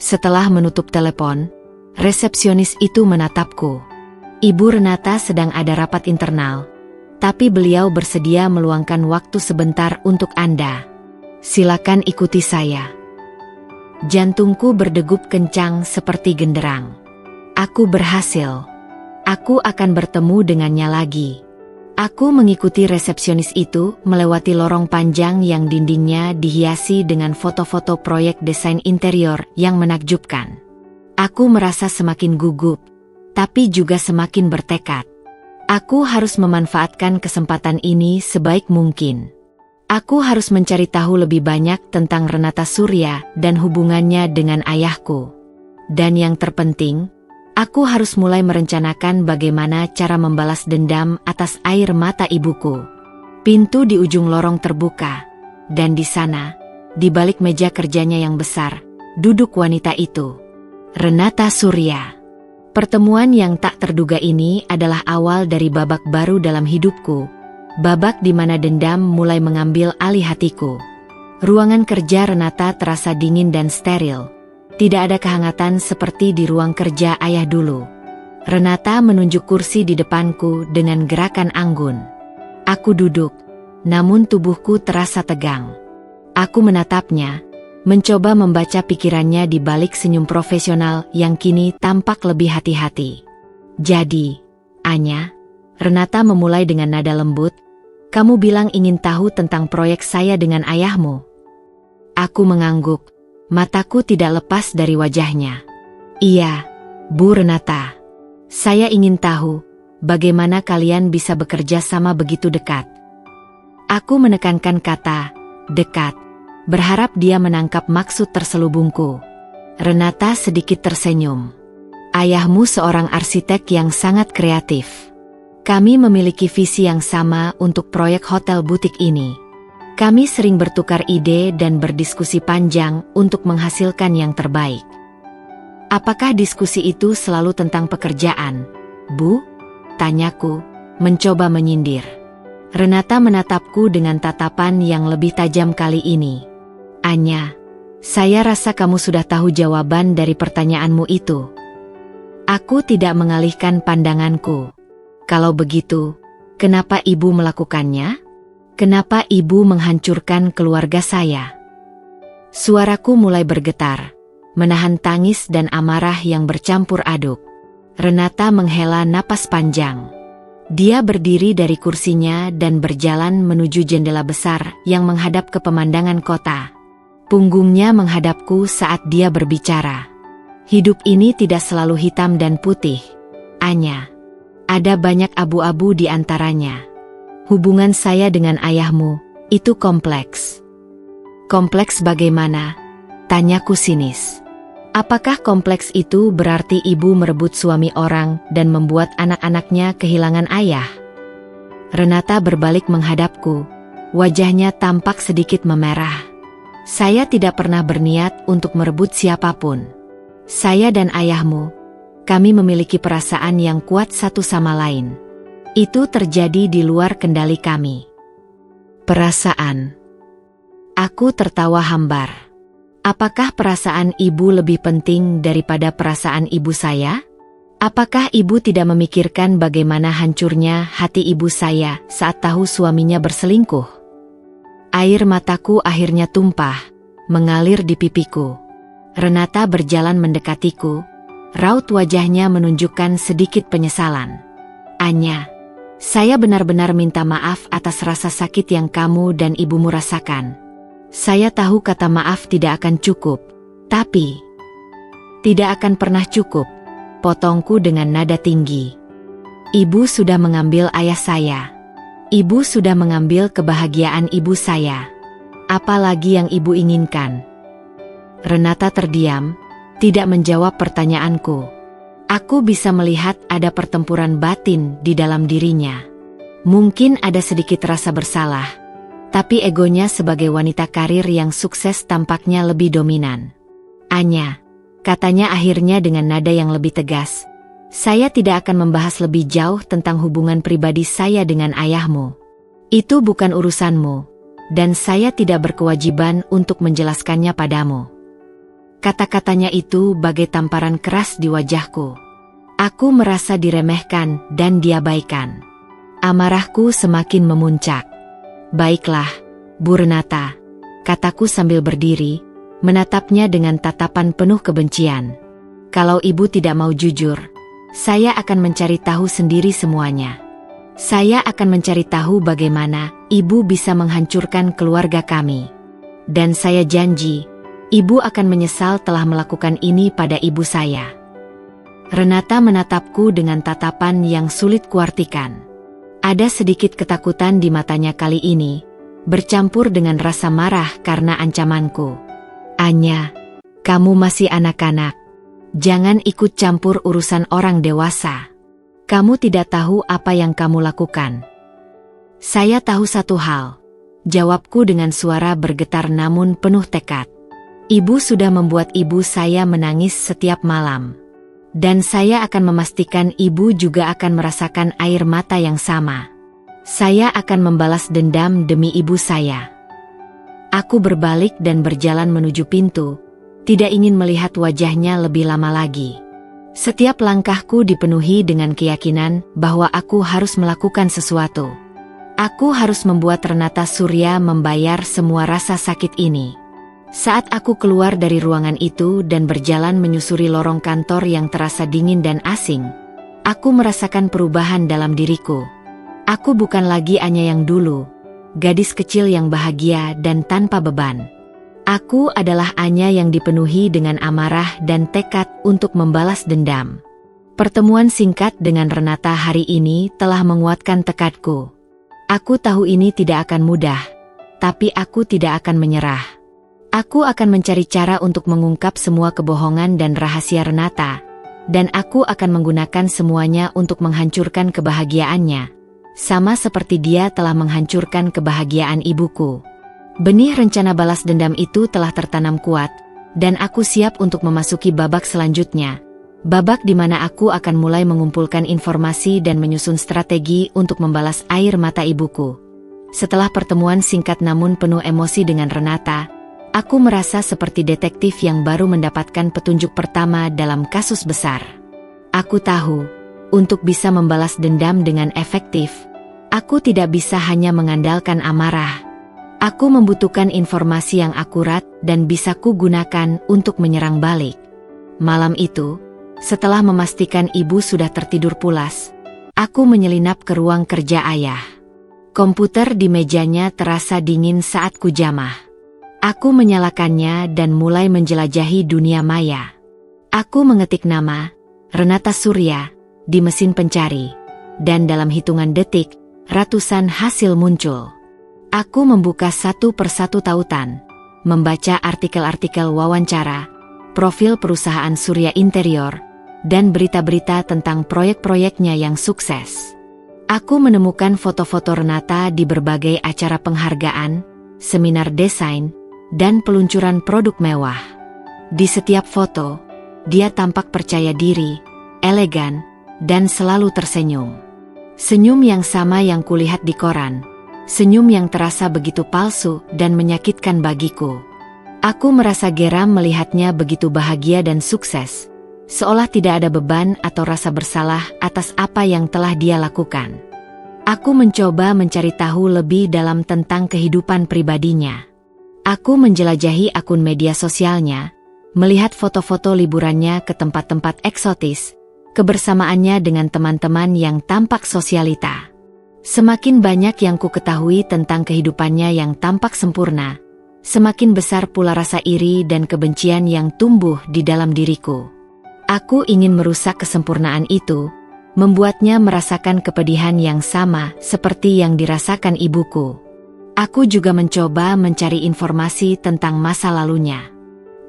Setelah menutup telepon, resepsionis itu menatapku. "Ibu Renata sedang ada rapat internal, tapi beliau bersedia meluangkan waktu sebentar untuk Anda. Silakan ikuti saya." Jantungku berdegup kencang seperti genderang. Aku berhasil. Aku akan bertemu dengannya lagi. Aku mengikuti resepsionis itu melewati lorong panjang yang dindingnya dihiasi dengan foto-foto proyek desain interior yang menakjubkan. Aku merasa semakin gugup, tapi juga semakin bertekad. Aku harus memanfaatkan kesempatan ini sebaik mungkin. Aku harus mencari tahu lebih banyak tentang Renata Surya dan hubungannya dengan ayahku. Dan yang terpenting, aku harus mulai merencanakan bagaimana cara membalas dendam atas air mata ibuku. Pintu di ujung lorong terbuka, dan di sana, di balik meja kerjanya yang besar, duduk wanita itu. Renata Surya. Pertemuan yang tak terduga ini adalah awal dari babak baru dalam hidupku. Babak di mana dendam mulai mengambil alih hatiku. Ruangan kerja Renata terasa dingin dan steril. Tidak ada kehangatan seperti di ruang kerja ayah dulu. Renata menunjuk kursi di depanku dengan gerakan anggun. Aku duduk, namun tubuhku terasa tegang. Aku menatapnya, mencoba membaca pikirannya di balik senyum profesional yang kini tampak lebih hati-hati. Jadi, Anya, Renata memulai dengan nada lembut, kamu bilang ingin tahu tentang proyek saya dengan ayahmu. Aku mengangguk, mataku tidak lepas dari wajahnya. Iya, Bu Renata. Saya ingin tahu, bagaimana kalian bisa bekerja sama begitu dekat. Aku menekankan kata, dekat, berharap dia menangkap maksud terselubungku. Renata sedikit tersenyum. Ayahmu seorang arsitek yang sangat kreatif. Kami memiliki visi yang sama untuk proyek hotel butik ini. Kami sering bertukar ide dan berdiskusi panjang untuk menghasilkan yang terbaik. Apakah diskusi itu selalu tentang pekerjaan, Bu? Tanyaku, mencoba menyindir. Renata menatapku dengan tatapan yang lebih tajam kali ini. Anya, saya rasa kamu sudah tahu jawaban dari pertanyaanmu itu. Aku tidak mengalihkan pandanganku. Kalau begitu, kenapa ibu melakukannya? Kenapa ibu menghancurkan keluarga saya? Suaraku mulai bergetar, menahan tangis dan amarah yang bercampur aduk. Renata menghela napas panjang. Dia berdiri dari kursinya dan berjalan menuju jendela besar yang menghadap ke pemandangan kota. Punggungnya menghadapku saat dia berbicara. Hidup ini tidak selalu hitam dan putih, Anya. Ada banyak abu-abu di antaranya. Hubungan saya dengan ayahmu, itu kompleks. Kompleks bagaimana? Tanyaku sinis. Apakah kompleks itu berarti ibu merebut suami orang dan membuat anak-anaknya kehilangan ayah? Renata berbalik menghadapku, wajahnya tampak sedikit memerah. Saya tidak pernah berniat untuk merebut siapapun. Saya dan ayahmu, kami memiliki perasaan yang kuat satu sama lain. Itu terjadi di luar kendali kami. Perasaan. Aku tertawa hambar. Apakah perasaan ibu lebih penting daripada perasaan ibu saya? Apakah ibu tidak memikirkan bagaimana hancurnya hati ibu saya saat tahu suaminya berselingkuh? Air mataku akhirnya tumpah, mengalir di pipiku. Renata berjalan mendekatiku. Raut wajahnya menunjukkan sedikit penyesalan. Anya, saya benar-benar minta maaf atas rasa sakit yang kamu dan ibumu rasakan. Saya tahu kata maaf tidak akan cukup, tapi tidak akan pernah cukup, potongku dengan nada tinggi. Ibu sudah mengambil ayah saya. Ibu sudah mengambil kebahagiaan ibu saya. Apalagi yang ibu inginkan? Renata terdiam, tidak menjawab pertanyaanku. Aku bisa melihat ada pertempuran batin di dalam dirinya. Mungkin ada sedikit rasa bersalah, tapi egonya sebagai wanita karir yang sukses tampaknya lebih dominan. Anya, katanya akhirnya dengan nada yang lebih tegas, saya tidak akan membahas lebih jauh tentang hubungan pribadi saya dengan ayahmu. Itu bukan urusanmu, dan saya tidak berkewajiban untuk menjelaskannya padamu. Kata-katanya itu bagai tamparan keras di wajahku. Aku merasa diremehkan dan diabaikan. Amarahku semakin memuncak. Baiklah, Bu Renata, kataku sambil berdiri, menatapnya dengan tatapan penuh kebencian. Kalau ibu tidak mau jujur, saya akan mencari tahu sendiri semuanya. Saya akan mencari tahu bagaimana ibu bisa menghancurkan keluarga kami. Dan saya janji, ibu akan menyesal telah melakukan ini pada ibu saya. Renata menatapku dengan tatapan yang sulit kuartikan. Ada sedikit ketakutan di matanya kali ini, bercampur dengan rasa marah karena ancamanku. Anya, kamu masih anak-anak. Jangan ikut campur urusan orang dewasa. Kamu tidak tahu apa yang kamu lakukan. Saya tahu satu hal, jawabku dengan suara bergetar namun penuh tekad. Ibu sudah membuat ibu saya menangis setiap malam. Dan saya akan memastikan ibu juga akan merasakan air mata yang sama. Saya akan membalas dendam demi ibu saya. Aku berbalik dan berjalan menuju pintu, tidak ingin melihat wajahnya lebih lama lagi. Setiap langkahku dipenuhi dengan keyakinan bahwa aku harus melakukan sesuatu. Aku harus membuat Renata Surya membayar semua rasa sakit ini. Saat aku keluar dari ruangan itu dan berjalan menyusuri lorong kantor yang terasa dingin dan asing, aku merasakan perubahan dalam diriku. Aku bukan lagi Anya yang dulu, gadis kecil yang bahagia dan tanpa beban. Aku adalah Anya yang dipenuhi dengan amarah dan tekad untuk membalas dendam. Pertemuan singkat dengan Renata hari ini telah menguatkan tekadku. Aku tahu ini tidak akan mudah, tapi aku tidak akan menyerah. Aku akan mencari cara untuk mengungkap semua kebohongan dan rahasia Renata, dan aku akan menggunakan semuanya untuk menghancurkan kebahagiaannya, sama seperti dia telah menghancurkan kebahagiaan ibuku. Benih rencana balas dendam itu telah tertanam kuat, dan aku siap untuk memasuki babak selanjutnya, babak di mana aku akan mulai mengumpulkan informasi dan menyusun strategi untuk membalas air mata ibuku. Setelah pertemuan singkat namun penuh emosi dengan Renata, aku merasa seperti detektif yang baru mendapatkan petunjuk pertama dalam kasus besar. Aku tahu, untuk bisa membalas dendam dengan efektif, aku tidak bisa hanya mengandalkan amarah. Aku membutuhkan informasi yang akurat dan bisa kugunakan untuk menyerang balik. Malam itu, setelah memastikan ibu sudah tertidur pulas, aku menyelinap ke ruang kerja ayah. Komputer di mejanya terasa dingin saat kujamah. Aku menyalakannya dan mulai menjelajahi dunia maya. Aku mengetik nama, Renata Surya, di mesin pencari. Dan dalam hitungan detik, ratusan hasil muncul. Aku membuka satu persatu tautan, membaca artikel-artikel wawancara, profil perusahaan Surya Interior, dan berita-berita tentang proyek-proyeknya yang sukses. Aku menemukan foto-foto Renata di berbagai acara penghargaan, seminar desain, dan peluncuran produk mewah. Di setiap foto, dia tampak percaya diri, elegan, dan selalu tersenyum. Senyum yang sama yang kulihat di koran, senyum yang terasa begitu palsu dan menyakitkan bagiku. Aku merasa geram melihatnya begitu bahagia dan sukses, seolah tidak ada beban atau rasa bersalah atas apa yang telah dia lakukan. Aku mencoba mencari tahu lebih dalam tentang kehidupan pribadinya. Aku menjelajahi akun media sosialnya, melihat foto-foto liburannya ke tempat-tempat eksotis, kebersamaannya dengan teman-teman yang tampak sosialita. Semakin banyak yang ku ketahui tentang kehidupannya yang tampak sempurna, semakin besar pula rasa iri dan kebencian yang tumbuh di dalam diriku. Aku ingin merusak kesempurnaan itu, membuatnya merasakan kepedihan yang sama seperti yang dirasakan ibuku. Aku juga mencoba mencari informasi tentang masa lalunya.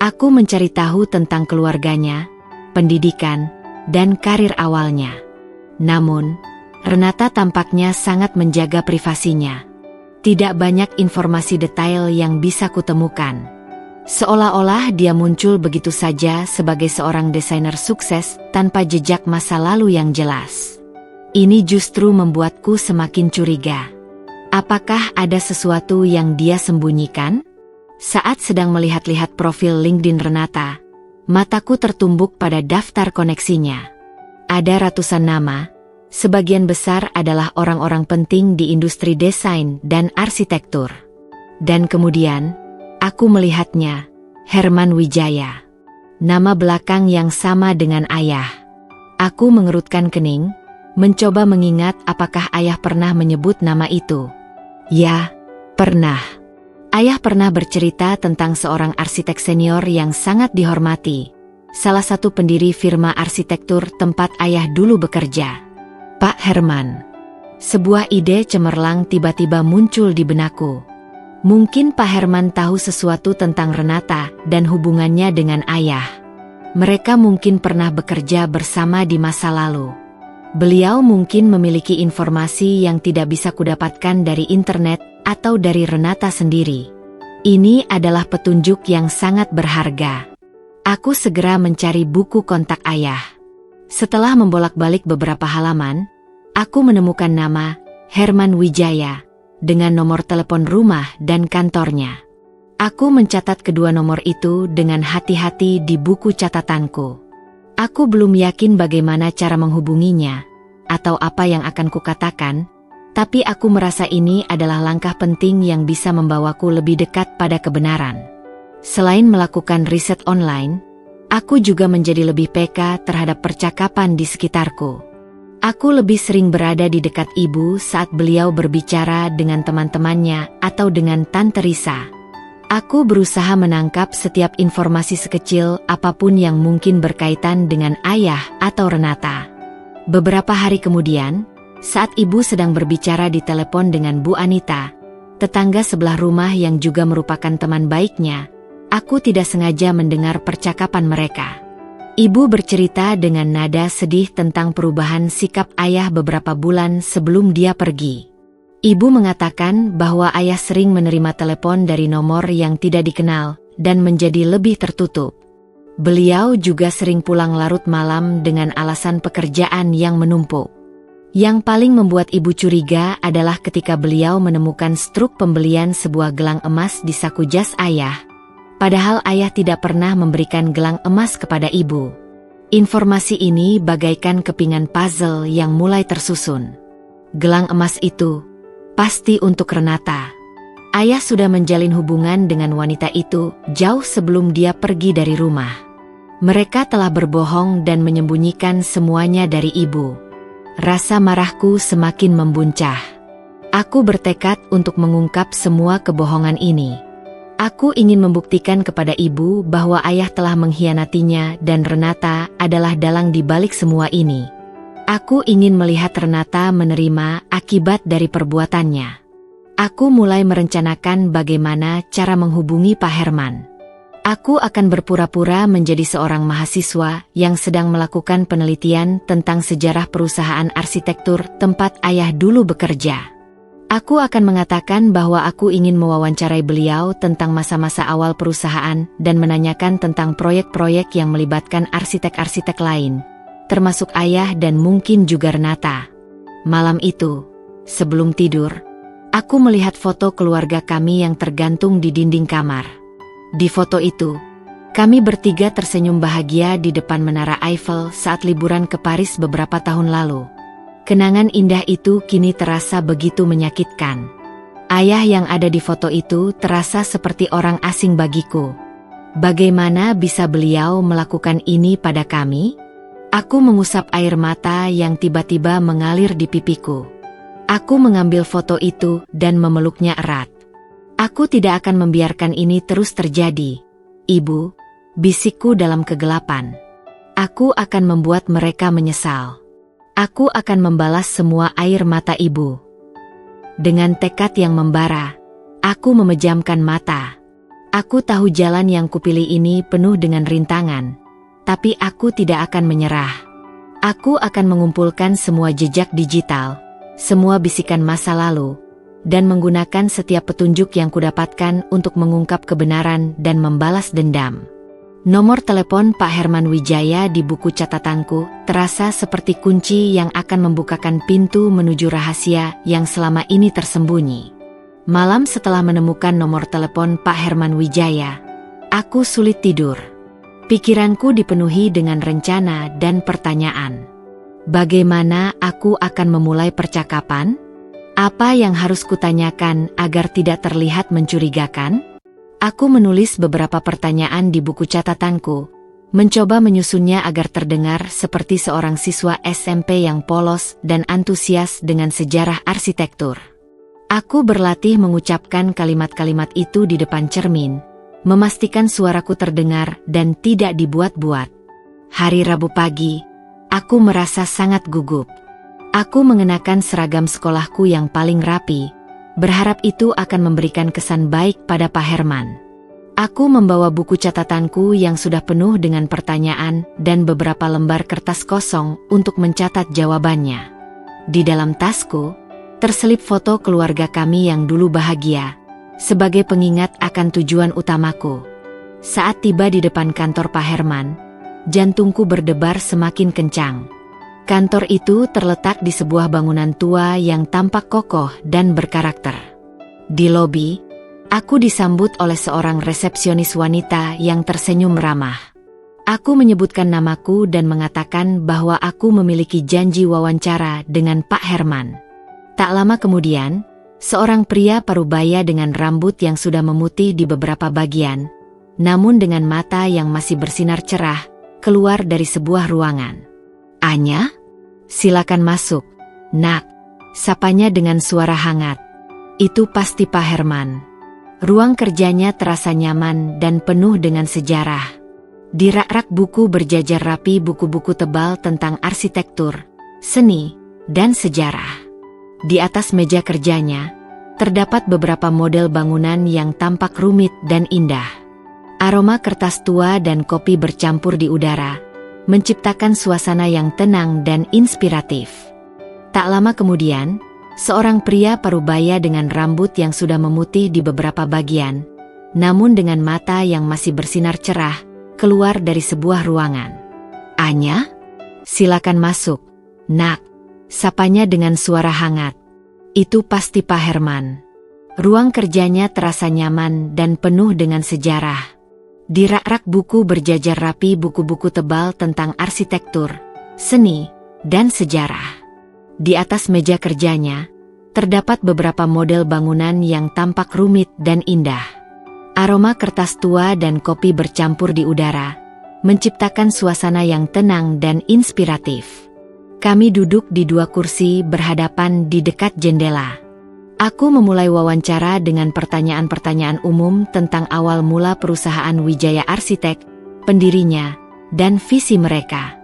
Aku mencari tahu tentang keluarganya, pendidikan, dan karir awalnya. Namun, Renata tampaknya sangat menjaga privasinya. Tidak banyak informasi detail yang bisa kutemukan. Seolah-olah dia muncul begitu saja sebagai seorang desainer sukses tanpa jejak masa lalu yang jelas. Ini justru membuatku semakin curiga. Apakah ada sesuatu yang dia sembunyikan? Saat sedang melihat-lihat profil LinkedIn Renata, mataku tertumbuk pada daftar koneksinya. Ada ratusan nama, sebagian besar adalah orang-orang penting di industri desain dan arsitektur. Dan kemudian, aku melihatnya, Herman Wijaya. Nama belakang yang sama dengan ayah. Aku mengerutkan kening, mencoba mengingat apakah ayah pernah menyebut nama itu. Ya, pernah. Ayah pernah bercerita tentang seorang arsitek senior yang sangat dihormati, salah satu pendiri firma arsitektur tempat ayah dulu bekerja. Pak Herman. Sebuah ide cemerlang tiba-tiba muncul di benakku. Mungkin Pak Herman tahu sesuatu tentang Renata dan hubungannya dengan ayah. Mereka mungkin pernah bekerja bersama di masa lalu. Beliau mungkin memiliki informasi yang tidak bisa kudapatkan dari internet atau dari Renata sendiri. Ini adalah petunjuk yang sangat berharga. Aku segera mencari buku kontak ayah. Setelah membolak-balik beberapa halaman, aku menemukan nama Herman Wijaya dengan nomor telepon rumah dan kantornya. Aku mencatat kedua nomor itu dengan hati-hati di buku catatanku. Aku belum yakin bagaimana cara menghubunginya atau apa yang akan kukatakan, tapi aku merasa ini adalah langkah penting yang bisa membawaku lebih dekat pada kebenaran. Selain melakukan riset online, aku juga menjadi lebih peka terhadap percakapan di sekitarku. Aku lebih sering berada di dekat ibu saat beliau berbicara dengan teman-temannya atau dengan Tante Risa. Aku berusaha menangkap setiap informasi sekecil apapun yang mungkin berkaitan dengan ayah atau Renata. Beberapa hari kemudian, saat ibu sedang berbicara di telepon dengan Bu Anita, tetangga sebelah rumah yang juga merupakan teman baiknya, aku tidak sengaja mendengar percakapan mereka. Ibu bercerita dengan nada sedih tentang perubahan sikap ayah beberapa bulan sebelum dia pergi. Ibu mengatakan bahwa ayah sering menerima telepon dari nomor yang tidak dikenal dan menjadi lebih tertutup. Beliau juga sering pulang larut malam dengan alasan pekerjaan yang menumpuk. Yang paling membuat ibu curiga adalah ketika beliau menemukan struk pembelian sebuah gelang emas di saku jas ayah. Padahal ayah tidak pernah memberikan gelang emas kepada ibu. Informasi ini bagaikan kepingan puzzle yang mulai tersusun. Gelang emas itu pasti untuk Renata. Ayah sudah menjalin hubungan dengan wanita itu jauh sebelum dia pergi dari rumah. Mereka telah berbohong dan menyembunyikan semuanya dari ibu. Rasa marahku semakin membuncah. Aku bertekad untuk mengungkap semua kebohongan ini. Aku ingin membuktikan kepada ibu bahwa ayah telah mengkhianatinya dan Renata adalah dalang di balik semua ini. Aku ingin melihat Renata menerima akibat dari perbuatannya. Aku mulai merencanakan bagaimana cara menghubungi Pak Herman. Aku akan berpura-pura menjadi seorang mahasiswa yang sedang melakukan penelitian tentang sejarah perusahaan arsitektur tempat ayah dulu bekerja. Aku akan mengatakan bahwa aku ingin mewawancarai beliau tentang masa-masa awal perusahaan dan menanyakan tentang proyek-proyek yang melibatkan arsitek-arsitek lain, termasuk ayah dan mungkin juga Renata. Malam itu, sebelum tidur, aku melihat foto keluarga kami yang tergantung di dinding kamar. Di foto itu, kami bertiga tersenyum bahagia di depan Menara Eiffel saat liburan ke Paris beberapa tahun lalu. Kenangan indah itu kini terasa begitu menyakitkan. Ayah yang ada di foto itu terasa seperti orang asing bagiku. Bagaimana bisa beliau melakukan ini pada kami? Aku mengusap air mata yang tiba-tiba mengalir di pipiku. Aku mengambil foto itu dan memeluknya erat. Aku tidak akan membiarkan ini terus terjadi. Ibu, bisikku dalam kegelapan. Aku akan membuat mereka menyesal. Aku akan membalas semua air mata ibu. Dengan tekad yang membara, aku memejamkan mata. Aku tahu jalan yang kupilih ini penuh dengan rintangan, tapi aku tidak akan menyerah. Aku akan mengumpulkan semua jejak digital, semua bisikan masa lalu, dan menggunakan setiap petunjuk yang kudapatkan untuk mengungkap kebenaran dan membalas dendam. Nomor telepon Pak Herman Wijaya di buku catatanku terasa seperti kunci yang akan membukakan pintu menuju rahasia yang selama ini tersembunyi. Malam setelah menemukan nomor telepon Pak Herman Wijaya, aku sulit tidur. Pikiranku dipenuhi dengan rencana dan pertanyaan. Bagaimana aku akan memulai percakapan? Apa yang harus kutanyakan agar tidak terlihat mencurigakan? Aku menulis beberapa pertanyaan di buku catatanku, mencoba menyusunnya agar terdengar seperti seorang siswa SMP yang polos dan antusias dengan sejarah arsitektur. Aku berlatih mengucapkan kalimat-kalimat itu di depan cermin, memastikan suaraku terdengar dan tidak dibuat-buat. Hari Rabu pagi, aku merasa sangat gugup. Aku mengenakan seragam sekolahku yang paling rapi, berharap itu akan memberikan kesan baik pada Pak Herman. Aku membawa buku catatanku yang sudah penuh dengan pertanyaan dan beberapa lembar kertas kosong untuk mencatat jawabannya. Di dalam tasku, terselip foto keluarga kami yang dulu bahagia, sebagai pengingat akan tujuan utamaku. Saat tiba di depan kantor Pak Herman, jantungku berdebar semakin kencang. Kantor itu terletak di sebuah bangunan tua yang tampak kokoh dan berkarakter. Di lobi, aku disambut oleh seorang resepsionis wanita yang tersenyum ramah. Aku menyebutkan namaku dan mengatakan bahwa aku memiliki janji wawancara dengan Pak Herman. Tak lama kemudian, seorang pria parubaya dengan rambut yang sudah memutih di beberapa bagian, namun dengan mata yang masih bersinar cerah, keluar dari sebuah ruangan. "Anya? Silakan masuk, Nak," sapanya dengan suara hangat. Itu pasti Pak Herman. Ruang kerjanya terasa nyaman dan penuh dengan sejarah. Di rak-rak buku berjajar rapi buku-buku tebal tentang arsitektur, seni, dan sejarah. Di atas meja kerjanya, terdapat beberapa model bangunan yang tampak rumit dan indah. Aroma kertas tua dan kopi bercampur di udara, menciptakan suasana yang tenang dan inspiratif. Tak lama kemudian, seorang pria parubaya dengan rambut yang sudah memutih di beberapa bagian, namun dengan mata yang masih bersinar cerah, keluar dari sebuah ruangan. "Anya? Silakan masuk, Nak," sapanya dengan suara hangat. Itu pasti Pak Herman. Ruang kerjanya terasa nyaman dan penuh dengan sejarah. Di rak-rak buku berjajar rapi buku-buku tebal tentang arsitektur, seni, dan sejarah. Di atas meja kerjanya, terdapat beberapa model bangunan yang tampak rumit dan indah. Aroma kertas tua dan kopi bercampur di udara, menciptakan suasana yang tenang dan inspiratif. Kami duduk di dua kursi berhadapan di dekat jendela. Aku memulai wawancara dengan pertanyaan-pertanyaan umum tentang awal mula perusahaan Wijaya Arsitek, pendirinya, dan visi mereka.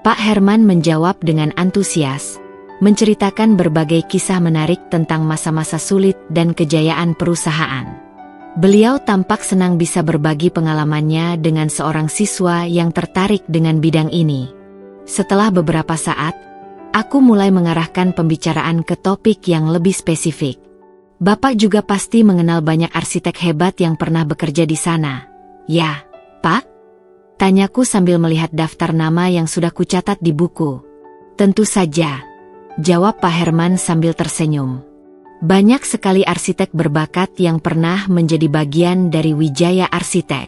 Pak Herman menjawab dengan antusias, menceritakan berbagai kisah menarik tentang masa-masa sulit dan kejayaan perusahaan. Beliau tampak senang bisa berbagi pengalamannya dengan seorang siswa yang tertarik dengan bidang ini. Setelah beberapa saat, aku mulai mengarahkan pembicaraan ke topik yang lebih spesifik. "Bapak juga pasti mengenal banyak arsitek hebat yang pernah bekerja di sana." "Ya, Pak?" tanyaku sambil melihat daftar nama yang sudah kucatat di buku. "Tentu saja," jawab Pak Herman sambil tersenyum. "Banyak sekali arsitek berbakat yang pernah menjadi bagian dari Wijaya Arsitek.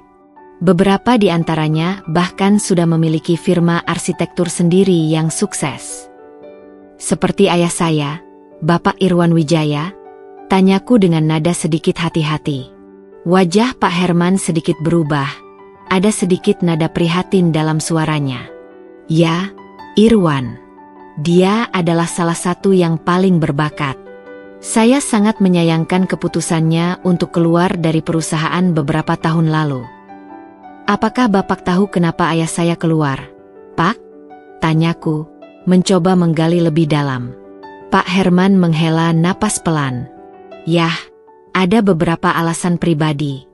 Beberapa di antaranya bahkan sudah memiliki firma arsitektur sendiri yang sukses. Seperti ayah saya, Bapak Irwan Wijaya?" tanyaku dengan nada sedikit hati-hati. Wajah Pak Herman sedikit berubah, ada sedikit nada prihatin dalam suaranya. "Ya, Irwan. Dia adalah salah satu yang paling berbakat. Saya sangat menyayangkan keputusannya untuk keluar dari perusahaan beberapa tahun lalu." "Apakah Bapak tahu kenapa ayah saya keluar, Pak?" tanyaku, mencoba menggali lebih dalam. Pak Herman menghela napas pelan. "Yah, ada beberapa alasan pribadi.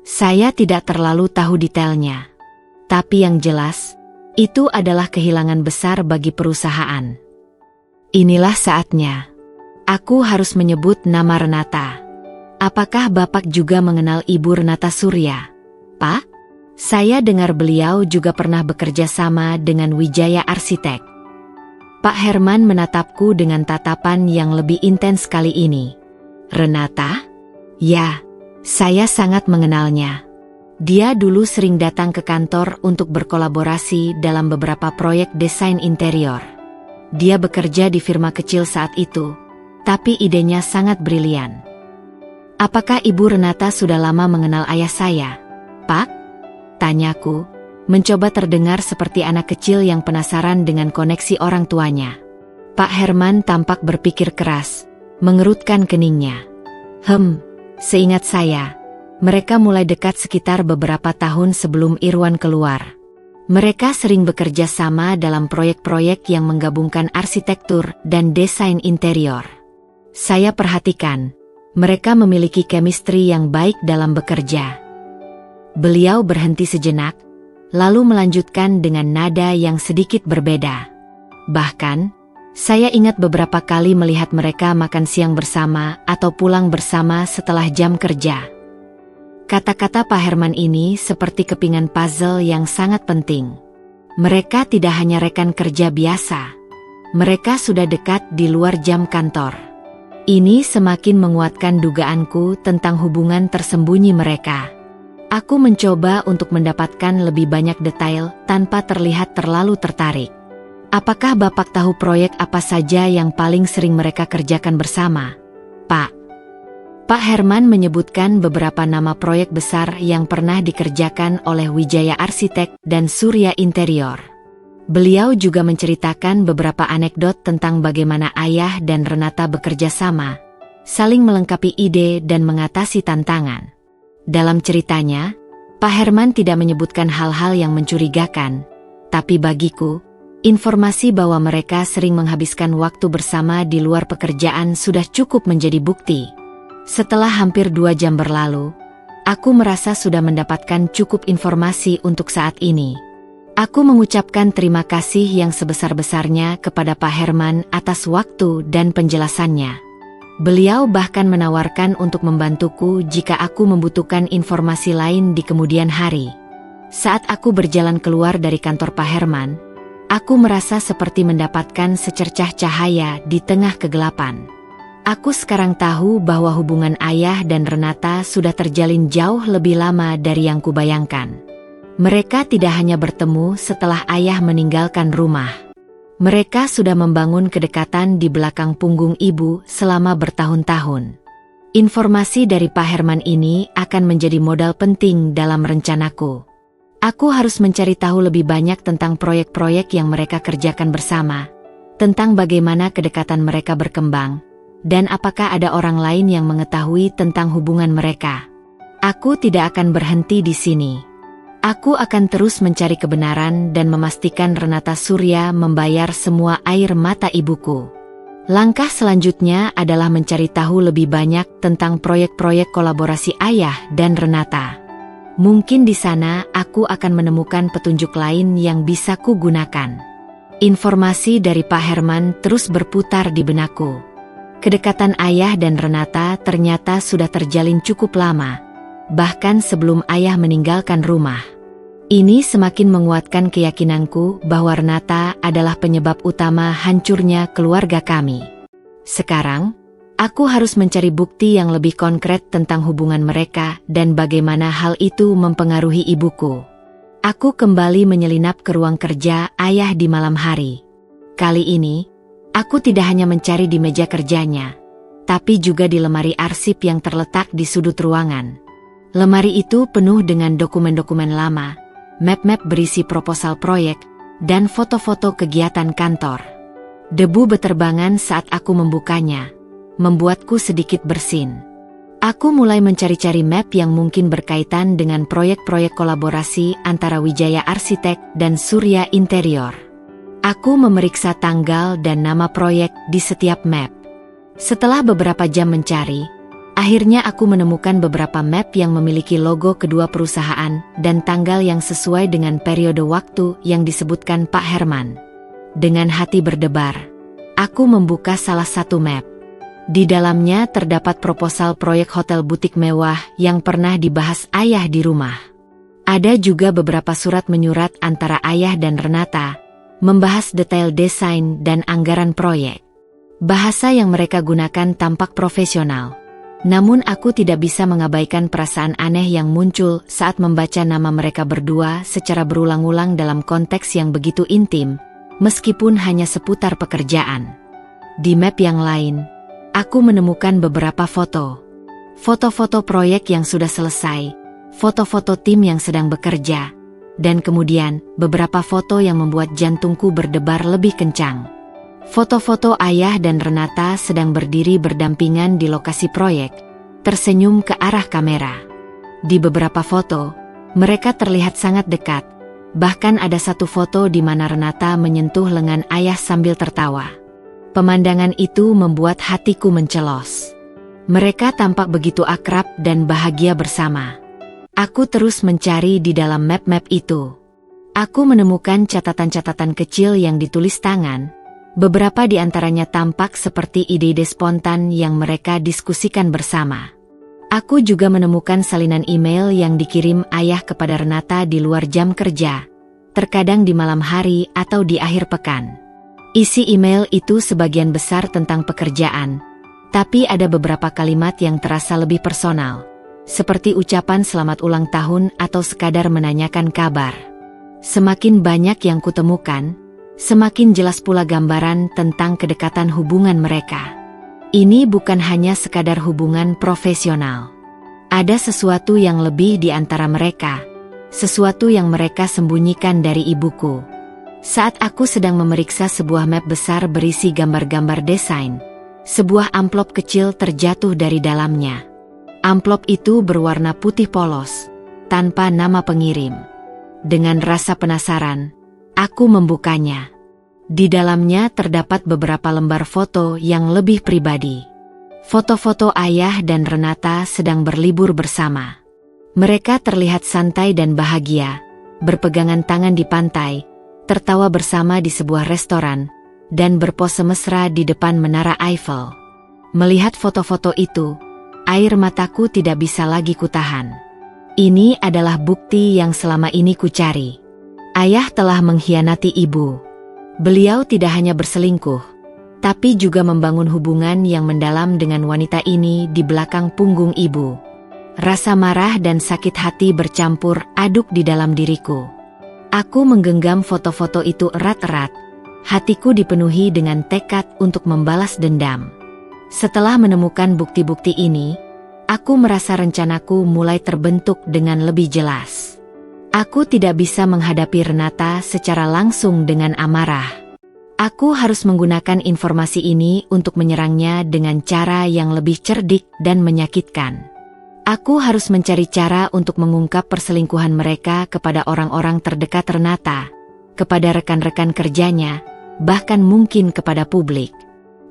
Saya tidak terlalu tahu detailnya. Tapi yang jelas, itu adalah kehilangan besar bagi perusahaan." Inilah saatnya. Aku harus menyebut nama Renata. "Apakah Bapak juga mengenal Ibu Renata Surya, Pak? Saya dengar beliau juga pernah bekerja sama dengan Wijaya Arsitek." Pak Herman menatapku dengan tatapan yang lebih intens kali ini. "Renata? Ya, saya sangat mengenalnya. Dia dulu sering datang ke kantor untuk berkolaborasi dalam beberapa proyek desain interior. Dia bekerja di firma kecil saat itu, tapi idenya sangat brilian." "Apakah Ibu Renata sudah lama mengenal ayah saya, Pak?" tanyaku, mencoba terdengar seperti anak kecil yang penasaran dengan koneksi orang tuanya. Pak Herman tampak berpikir keras, mengerutkan keningnya. Seingat saya, mereka mulai dekat sekitar beberapa tahun sebelum Irwan keluar. Mereka sering bekerja sama dalam proyek-proyek yang menggabungkan arsitektur dan desain interior. Saya perhatikan, Mereka memiliki chemistry yang baik dalam bekerja. Beliau berhenti sejenak, lalu melanjutkan dengan nada yang sedikit berbeda. Bahkan, saya ingat beberapa kali melihat mereka makan siang bersama atau pulang bersama setelah jam kerja. Kata-kata Pak Herman ini seperti kepingan puzzle yang sangat penting. Mereka tidak hanya rekan kerja biasa. Mereka sudah dekat di luar jam kantor. Ini semakin menguatkan dugaanku tentang hubungan tersembunyi mereka. Aku mencoba untuk mendapatkan lebih banyak detail tanpa terlihat terlalu tertarik. Apakah Bapak tahu proyek apa saja yang paling sering mereka kerjakan bersama, Pak? Pak Herman menyebutkan beberapa nama proyek besar yang pernah dikerjakan oleh Wijaya Arsitek dan Surya Interior. Beliau juga menceritakan beberapa anekdot tentang bagaimana Ayah dan Renata bekerja sama, saling melengkapi ide dan mengatasi tantangan. Dalam ceritanya, Pak Herman tidak menyebutkan hal-hal yang mencurigakan, tapi bagiku, informasi bahwa mereka sering menghabiskan waktu bersama di luar pekerjaan sudah cukup menjadi bukti. Setelah hampir 2 jam berlalu, aku merasa sudah mendapatkan cukup informasi untuk saat ini. Aku mengucapkan terima kasih yang sebesar-besarnya kepada Pak Herman atas waktu dan penjelasannya. Beliau bahkan menawarkan untuk membantuku jika aku membutuhkan informasi lain di kemudian hari. Saat aku berjalan keluar dari kantor Pak Herman, aku merasa seperti mendapatkan secercah cahaya di tengah kegelapan. Aku sekarang tahu bahwa hubungan Ayah dan Renata sudah terjalin jauh lebih lama dari yang kubayangkan. Mereka tidak hanya bertemu setelah Ayah meninggalkan rumah. Mereka sudah membangun kedekatan di belakang punggung ibu selama bertahun-tahun. Informasi dari Pak Herman ini akan menjadi modal penting dalam rencanaku. Aku harus mencari tahu lebih banyak tentang proyek-proyek yang mereka kerjakan bersama, tentang bagaimana kedekatan mereka berkembang, dan apakah ada orang lain yang mengetahui tentang hubungan mereka. Aku tidak akan berhenti di sini. Aku akan terus mencari kebenaran dan memastikan Renata Surya membayar semua air mata ibuku. Langkah selanjutnya adalah mencari tahu lebih banyak tentang proyek-proyek kolaborasi Ayah dan Renata. Mungkin di sana aku akan menemukan petunjuk lain yang bisa kugunakan. Informasi dari Pak Herman terus berputar di benakku. Kedekatan Ayah dan Renata ternyata sudah terjalin cukup lama, bahkan sebelum Ayah meninggalkan rumah. Ini semakin menguatkan keyakinanku bahwa Renata adalah penyebab utama hancurnya keluarga kami. Sekarang, aku harus mencari bukti yang lebih konkret tentang hubungan mereka dan bagaimana hal itu mempengaruhi ibuku. Aku kembali menyelinap ke ruang kerja Ayah di malam hari. Kali ini, aku tidak hanya mencari di meja kerjanya, tapi juga di lemari arsip yang terletak di sudut ruangan. Lemari itu penuh dengan dokumen-dokumen lama, map-map berisi proposal proyek, dan foto-foto kegiatan kantor. Debu beterbangan saat aku membukanya, membuatku sedikit bersin. Aku mulai mencari-cari map yang mungkin berkaitan dengan proyek-proyek kolaborasi antara Wijaya Arsitek dan Surya Interior. Aku memeriksa tanggal dan nama proyek di setiap map. Setelah beberapa jam mencari, akhirnya aku menemukan beberapa map yang memiliki logo kedua perusahaan dan tanggal yang sesuai dengan periode waktu yang disebutkan Pak Herman. Dengan hati berdebar, aku membuka salah satu map. Di dalamnya terdapat proposal proyek hotel butik mewah yang pernah dibahas Ayah di rumah. Ada juga beberapa surat menyurat antara Ayah dan Renata, membahas detail desain dan anggaran proyek. Bahasa yang mereka gunakan tampak profesional. Namun aku tidak bisa mengabaikan perasaan aneh yang muncul saat membaca nama mereka berdua secara berulang-ulang dalam konteks yang begitu intim, meskipun hanya seputar pekerjaan. Di map yang lain, aku menemukan beberapa foto. Foto-foto proyek yang sudah selesai, foto-foto tim yang sedang bekerja, dan kemudian beberapa foto yang membuat jantungku berdebar lebih kencang. Foto-foto Ayah dan Renata sedang berdiri berdampingan di lokasi proyek, tersenyum ke arah kamera. Di beberapa foto, mereka terlihat sangat dekat, bahkan ada satu foto di mana Renata menyentuh lengan Ayah sambil tertawa. Pemandangan itu membuat hatiku mencelos. Mereka tampak begitu akrab dan bahagia bersama. Aku terus mencari di dalam map-map itu. Aku menemukan catatan-catatan kecil yang ditulis tangan. Beberapa di antaranya tampak seperti ide-ide spontan yang mereka diskusikan bersama. Aku juga menemukan salinan email yang dikirim ayah kepada Renata di luar jam kerja, terkadang di malam hari atau di akhir pekan. Isi email itu sebagian besar tentang pekerjaan, tapi ada beberapa kalimat yang terasa lebih personal, seperti ucapan selamat ulang tahun atau sekadar menanyakan kabar. Semakin banyak yang kutemukan, semakin jelas pula gambaran tentang kedekatan hubungan mereka. Ini bukan hanya sekadar hubungan profesional. Ada sesuatu yang lebih di antara mereka, sesuatu yang mereka sembunyikan dari ibuku. Saat aku sedang memeriksa sebuah map besar berisi gambar-gambar desain, sebuah amplop kecil terjatuh dari dalamnya. Amplop itu berwarna putih polos, tanpa nama pengirim. Dengan rasa penasaran, aku membukanya. Di dalamnya terdapat beberapa lembar foto yang lebih pribadi. Foto-foto ayah dan Renata sedang berlibur bersama. Mereka terlihat santai dan bahagia, berpegangan tangan di pantai, tertawa bersama di sebuah restoran, dan berpose mesra di depan Menara Eiffel. Melihat foto-foto itu, air mataku tidak bisa lagi kutahan. Ini adalah bukti yang selama ini kucari. Ayah telah mengkhianati ibu. Beliau tidak hanya berselingkuh, tapi juga membangun hubungan yang mendalam dengan wanita ini di belakang punggung ibu. Rasa marah dan sakit hati bercampur aduk di dalam diriku. Aku menggenggam foto-foto itu erat-erat. Hatiku dipenuhi dengan tekad untuk membalas dendam. Setelah menemukan bukti-bukti ini, aku merasa rencanaku mulai terbentuk dengan lebih jelas. Aku tidak bisa menghadapi Renata secara langsung dengan amarah. Aku harus menggunakan informasi ini untuk menyerangnya dengan cara yang lebih cerdik dan menyakitkan. Aku harus mencari cara untuk mengungkap perselingkuhan mereka kepada orang-orang terdekat Renata, kepada rekan-rekan kerjanya, bahkan mungkin kepada publik.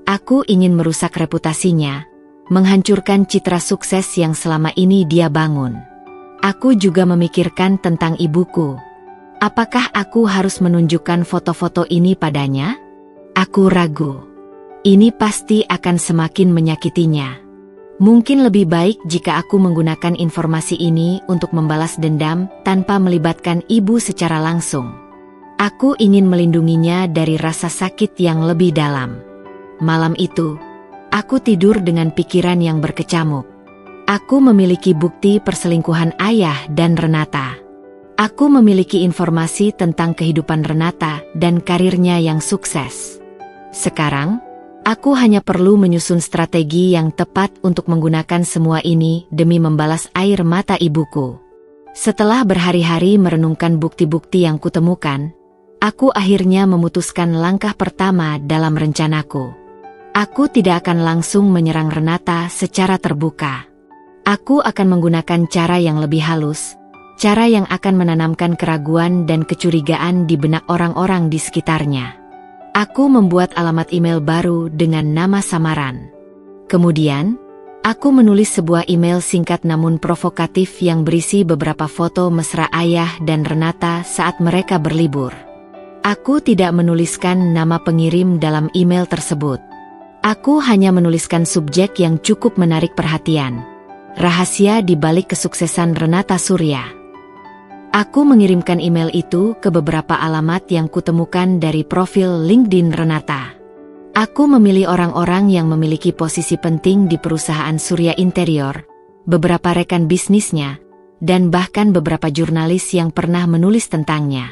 Aku ingin merusak reputasinya, menghancurkan citra sukses yang selama ini dia bangun. Aku juga memikirkan tentang ibuku. Apakah aku harus menunjukkan foto-foto ini padanya? Aku ragu. Ini pasti akan semakin menyakitinya. Mungkin lebih baik jika aku menggunakan informasi ini untuk membalas dendam tanpa melibatkan ibu secara langsung. Aku ingin melindunginya dari rasa sakit yang lebih dalam. Malam itu, aku tidur dengan pikiran yang berkecamuk. Aku memiliki bukti perselingkuhan ayah dan Renata. Aku memiliki informasi tentang kehidupan Renata dan karirnya yang sukses. Sekarang, aku hanya perlu menyusun strategi yang tepat untuk menggunakan semua ini demi membalas air mata ibuku. Setelah berhari-hari merenungkan bukti-bukti yang kutemukan, aku akhirnya memutuskan langkah pertama dalam rencanaku. Aku tidak akan langsung menyerang Renata secara terbuka. Aku akan menggunakan cara yang lebih halus, cara yang akan menanamkan keraguan dan kecurigaan di benak orang-orang di sekitarnya. Aku membuat alamat email baru dengan nama samaran. Kemudian, aku menulis sebuah email singkat namun provokatif yang berisi beberapa foto mesra ayah dan Renata saat mereka berlibur. Aku tidak menuliskan nama pengirim dalam email tersebut. Aku hanya menuliskan subjek yang cukup menarik perhatian. Rahasia di balik kesuksesan Renata Surya. Aku mengirimkan email itu ke beberapa alamat yang kutemukan dari profil LinkedIn Renata. Aku memilih orang-orang yang memiliki posisi penting di perusahaan Surya Interior, beberapa rekan bisnisnya, dan bahkan beberapa jurnalis yang pernah menulis tentangnya.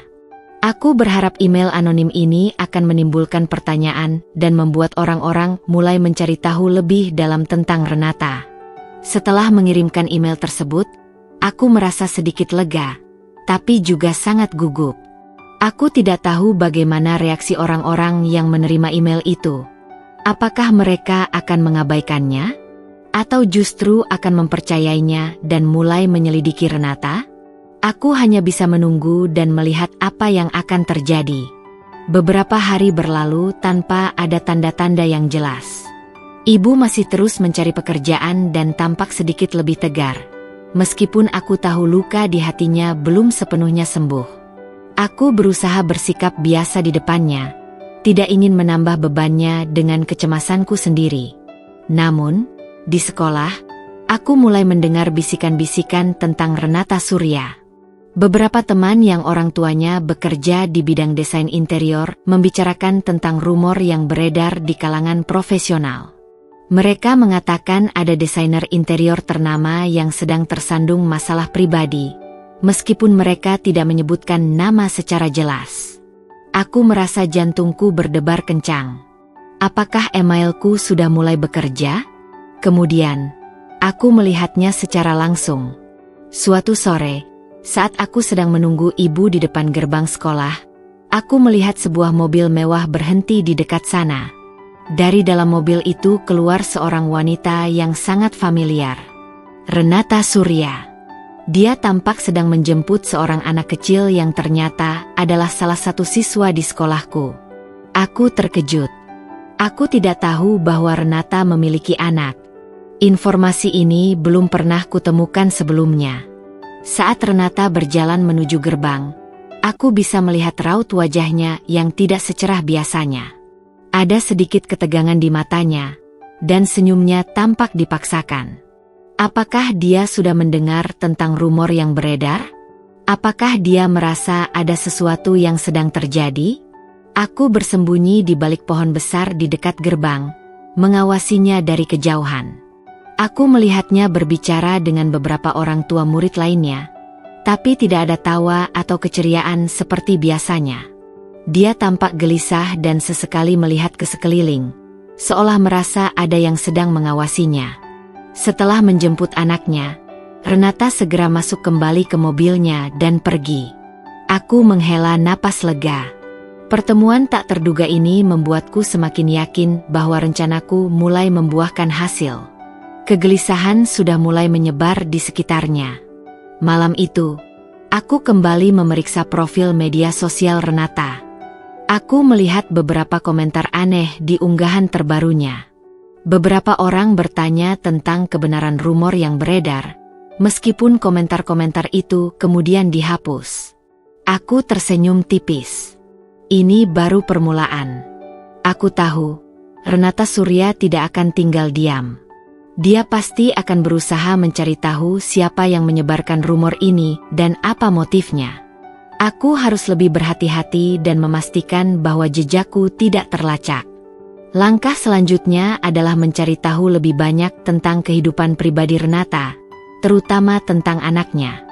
Aku berharap email anonim ini akan menimbulkan pertanyaan dan membuat orang-orang mulai mencari tahu lebih dalam tentang Renata. Setelah mengirimkan email tersebut, aku merasa sedikit lega, tapi juga sangat gugup. Aku tidak tahu bagaimana reaksi orang-orang yang menerima email itu. Apakah mereka akan mengabaikannya? Atau justru akan mempercayainya dan mulai menyelidiki Renata? Aku hanya bisa menunggu dan melihat apa yang akan terjadi. Beberapa hari berlalu tanpa ada tanda-tanda yang jelas. Ibu masih terus mencari pekerjaan dan tampak sedikit lebih tegar. Meskipun aku tahu luka di hatinya belum sepenuhnya sembuh. Aku berusaha bersikap biasa di depannya, tidak ingin menambah bebannya dengan kecemasanku sendiri. Namun, di sekolah, aku mulai mendengar bisikan-bisikan tentang Renata Surya. Beberapa teman yang orang tuanya bekerja di bidang desain interior membicarakan tentang rumor yang beredar di kalangan profesional. Mereka mengatakan ada desainer interior ternama yang sedang tersandung masalah pribadi, meskipun mereka tidak menyebutkan nama secara jelas. Aku merasa jantungku berdebar kencang. Apakah emailku sudah mulai bekerja? Kemudian, aku melihatnya secara langsung. Suatu sore, saat aku sedang menunggu ibu di depan gerbang sekolah, aku melihat sebuah mobil mewah berhenti di dekat sana. Dari dalam mobil itu keluar seorang wanita yang sangat familiar. Renata Surya. Dia tampak sedang menjemput seorang anak kecil yang ternyata adalah salah satu siswa di sekolahku. Aku terkejut. Aku tidak tahu bahwa Renata memiliki anak. Informasi ini belum pernah kutemukan sebelumnya. Saat Renata berjalan menuju gerbang, aku bisa melihat raut wajahnya yang tidak secerah biasanya. Ada sedikit ketegangan di matanya, dan senyumnya tampak dipaksakan. Apakah dia sudah mendengar tentang rumor yang beredar? Apakah dia merasa ada sesuatu yang sedang terjadi? Aku bersembunyi di balik pohon besar di dekat gerbang, mengawasinya dari kejauhan. Aku melihatnya berbicara dengan beberapa orang tua murid lainnya, tapi tidak ada tawa atau keceriaan seperti biasanya. Dia tampak gelisah dan sesekali melihat ke sekeliling, seolah merasa ada yang sedang mengawasinya. Setelah menjemput anaknya, Renata segera masuk kembali ke mobilnya dan pergi. Aku menghela napas lega. Pertemuan tak terduga ini membuatku semakin yakin bahwa rencanaku mulai membuahkan hasil. Kegelisahan sudah mulai menyebar di sekitarnya. Malam itu, aku kembali memeriksa profil media sosial Renata. Aku melihat beberapa komentar aneh di unggahan terbarunya. Beberapa orang bertanya tentang kebenaran rumor yang beredar, meskipun komentar-komentar itu kemudian dihapus. Aku tersenyum tipis. Ini baru permulaan. Aku tahu, Renata Surya tidak akan tinggal diam. Dia pasti akan berusaha mencari tahu siapa yang menyebarkan rumor ini dan apa motifnya. Aku harus lebih berhati-hati dan memastikan bahwa jejakku tidak terlacak. Langkah selanjutnya adalah mencari tahu lebih banyak tentang kehidupan pribadi Renata, terutama tentang anaknya.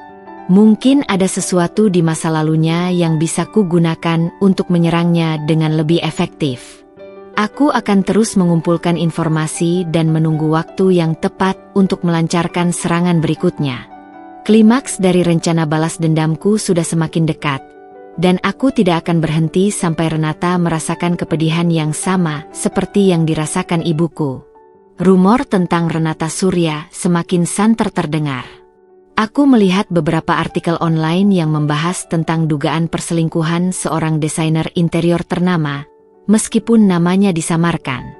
Mungkin ada sesuatu di masa lalunya yang bisa kugunakan untuk menyerangnya dengan lebih efektif. Aku akan terus mengumpulkan informasi dan menunggu waktu yang tepat untuk melancarkan serangan berikutnya. Klimaks dari rencana balas dendamku sudah semakin dekat, dan aku tidak akan berhenti sampai Renata merasakan kepedihan yang sama seperti yang dirasakan ibuku. Rumor tentang Renata Surya semakin santer terdengar. Aku melihat beberapa artikel online yang membahas tentang dugaan perselingkuhan seorang desainer interior ternama, meskipun namanya disamarkan.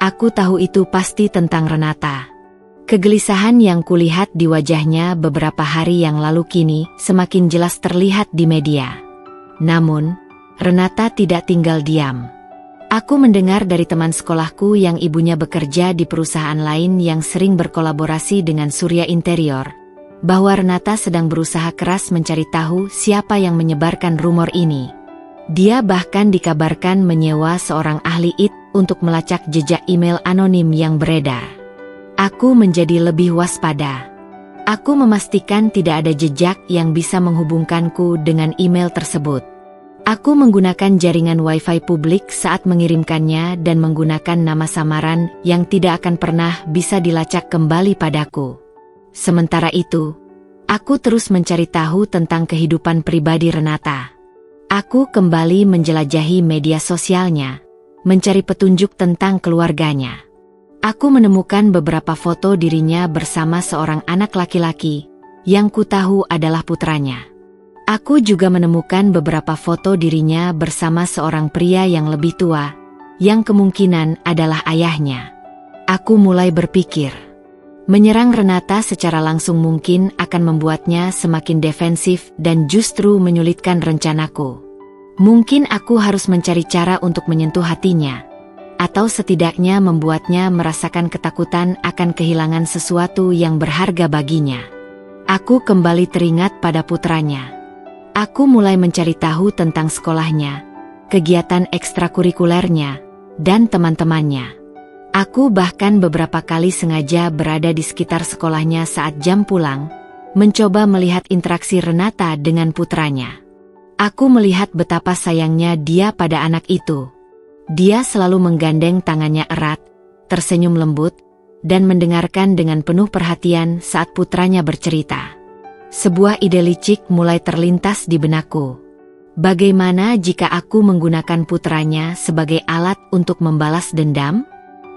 Aku tahu itu pasti tentang Renata. Kegelisahan yang kulihat di wajahnya beberapa hari yang lalu kini semakin jelas terlihat di media. Namun, Renata tidak tinggal diam. Aku mendengar dari teman sekolahku yang ibunya bekerja di perusahaan lain yang sering berkolaborasi dengan Surya Interior, bahwa Renata sedang berusaha keras mencari tahu siapa yang menyebarkan rumor ini. Dia bahkan dikabarkan menyewa seorang ahli IT untuk melacak jejak email anonim yang beredar. Aku menjadi lebih waspada. Aku memastikan tidak ada jejak yang bisa menghubungkanku dengan email tersebut. Aku menggunakan jaringan Wi-Fi publik saat mengirimkannya dan menggunakan nama samaran yang tidak akan pernah bisa dilacak kembali padaku. Sementara itu, aku terus mencari tahu tentang kehidupan pribadi Renata. Aku kembali menjelajahi media sosialnya, mencari petunjuk tentang keluarganya. Aku menemukan beberapa foto dirinya bersama seorang anak laki-laki, yang kutahu adalah putranya. Aku juga menemukan beberapa foto dirinya bersama seorang pria yang lebih tua, yang kemungkinan adalah ayahnya. Aku mulai berpikir. Menyerang Renata secara langsung mungkin akan membuatnya semakin defensif dan justru menyulitkan rencanaku. Mungkin aku harus mencari cara untuk menyentuh hatinya, atau setidaknya membuatnya merasakan ketakutan akan kehilangan sesuatu yang berharga baginya. Aku kembali teringat pada putranya. Aku mulai mencari tahu tentang sekolahnya, kegiatan ekstrakurikulernya, dan teman-temannya. Aku bahkan beberapa kali sengaja berada di sekitar sekolahnya saat jam pulang, mencoba melihat interaksi Renata dengan putranya. Aku melihat betapa sayangnya dia pada anak itu. Dia selalu menggandeng tangannya erat, tersenyum lembut, dan mendengarkan dengan penuh perhatian saat putranya bercerita. Sebuah ide licik mulai terlintas di benakku. Bagaimana jika aku menggunakan putranya sebagai alat untuk membalas dendam?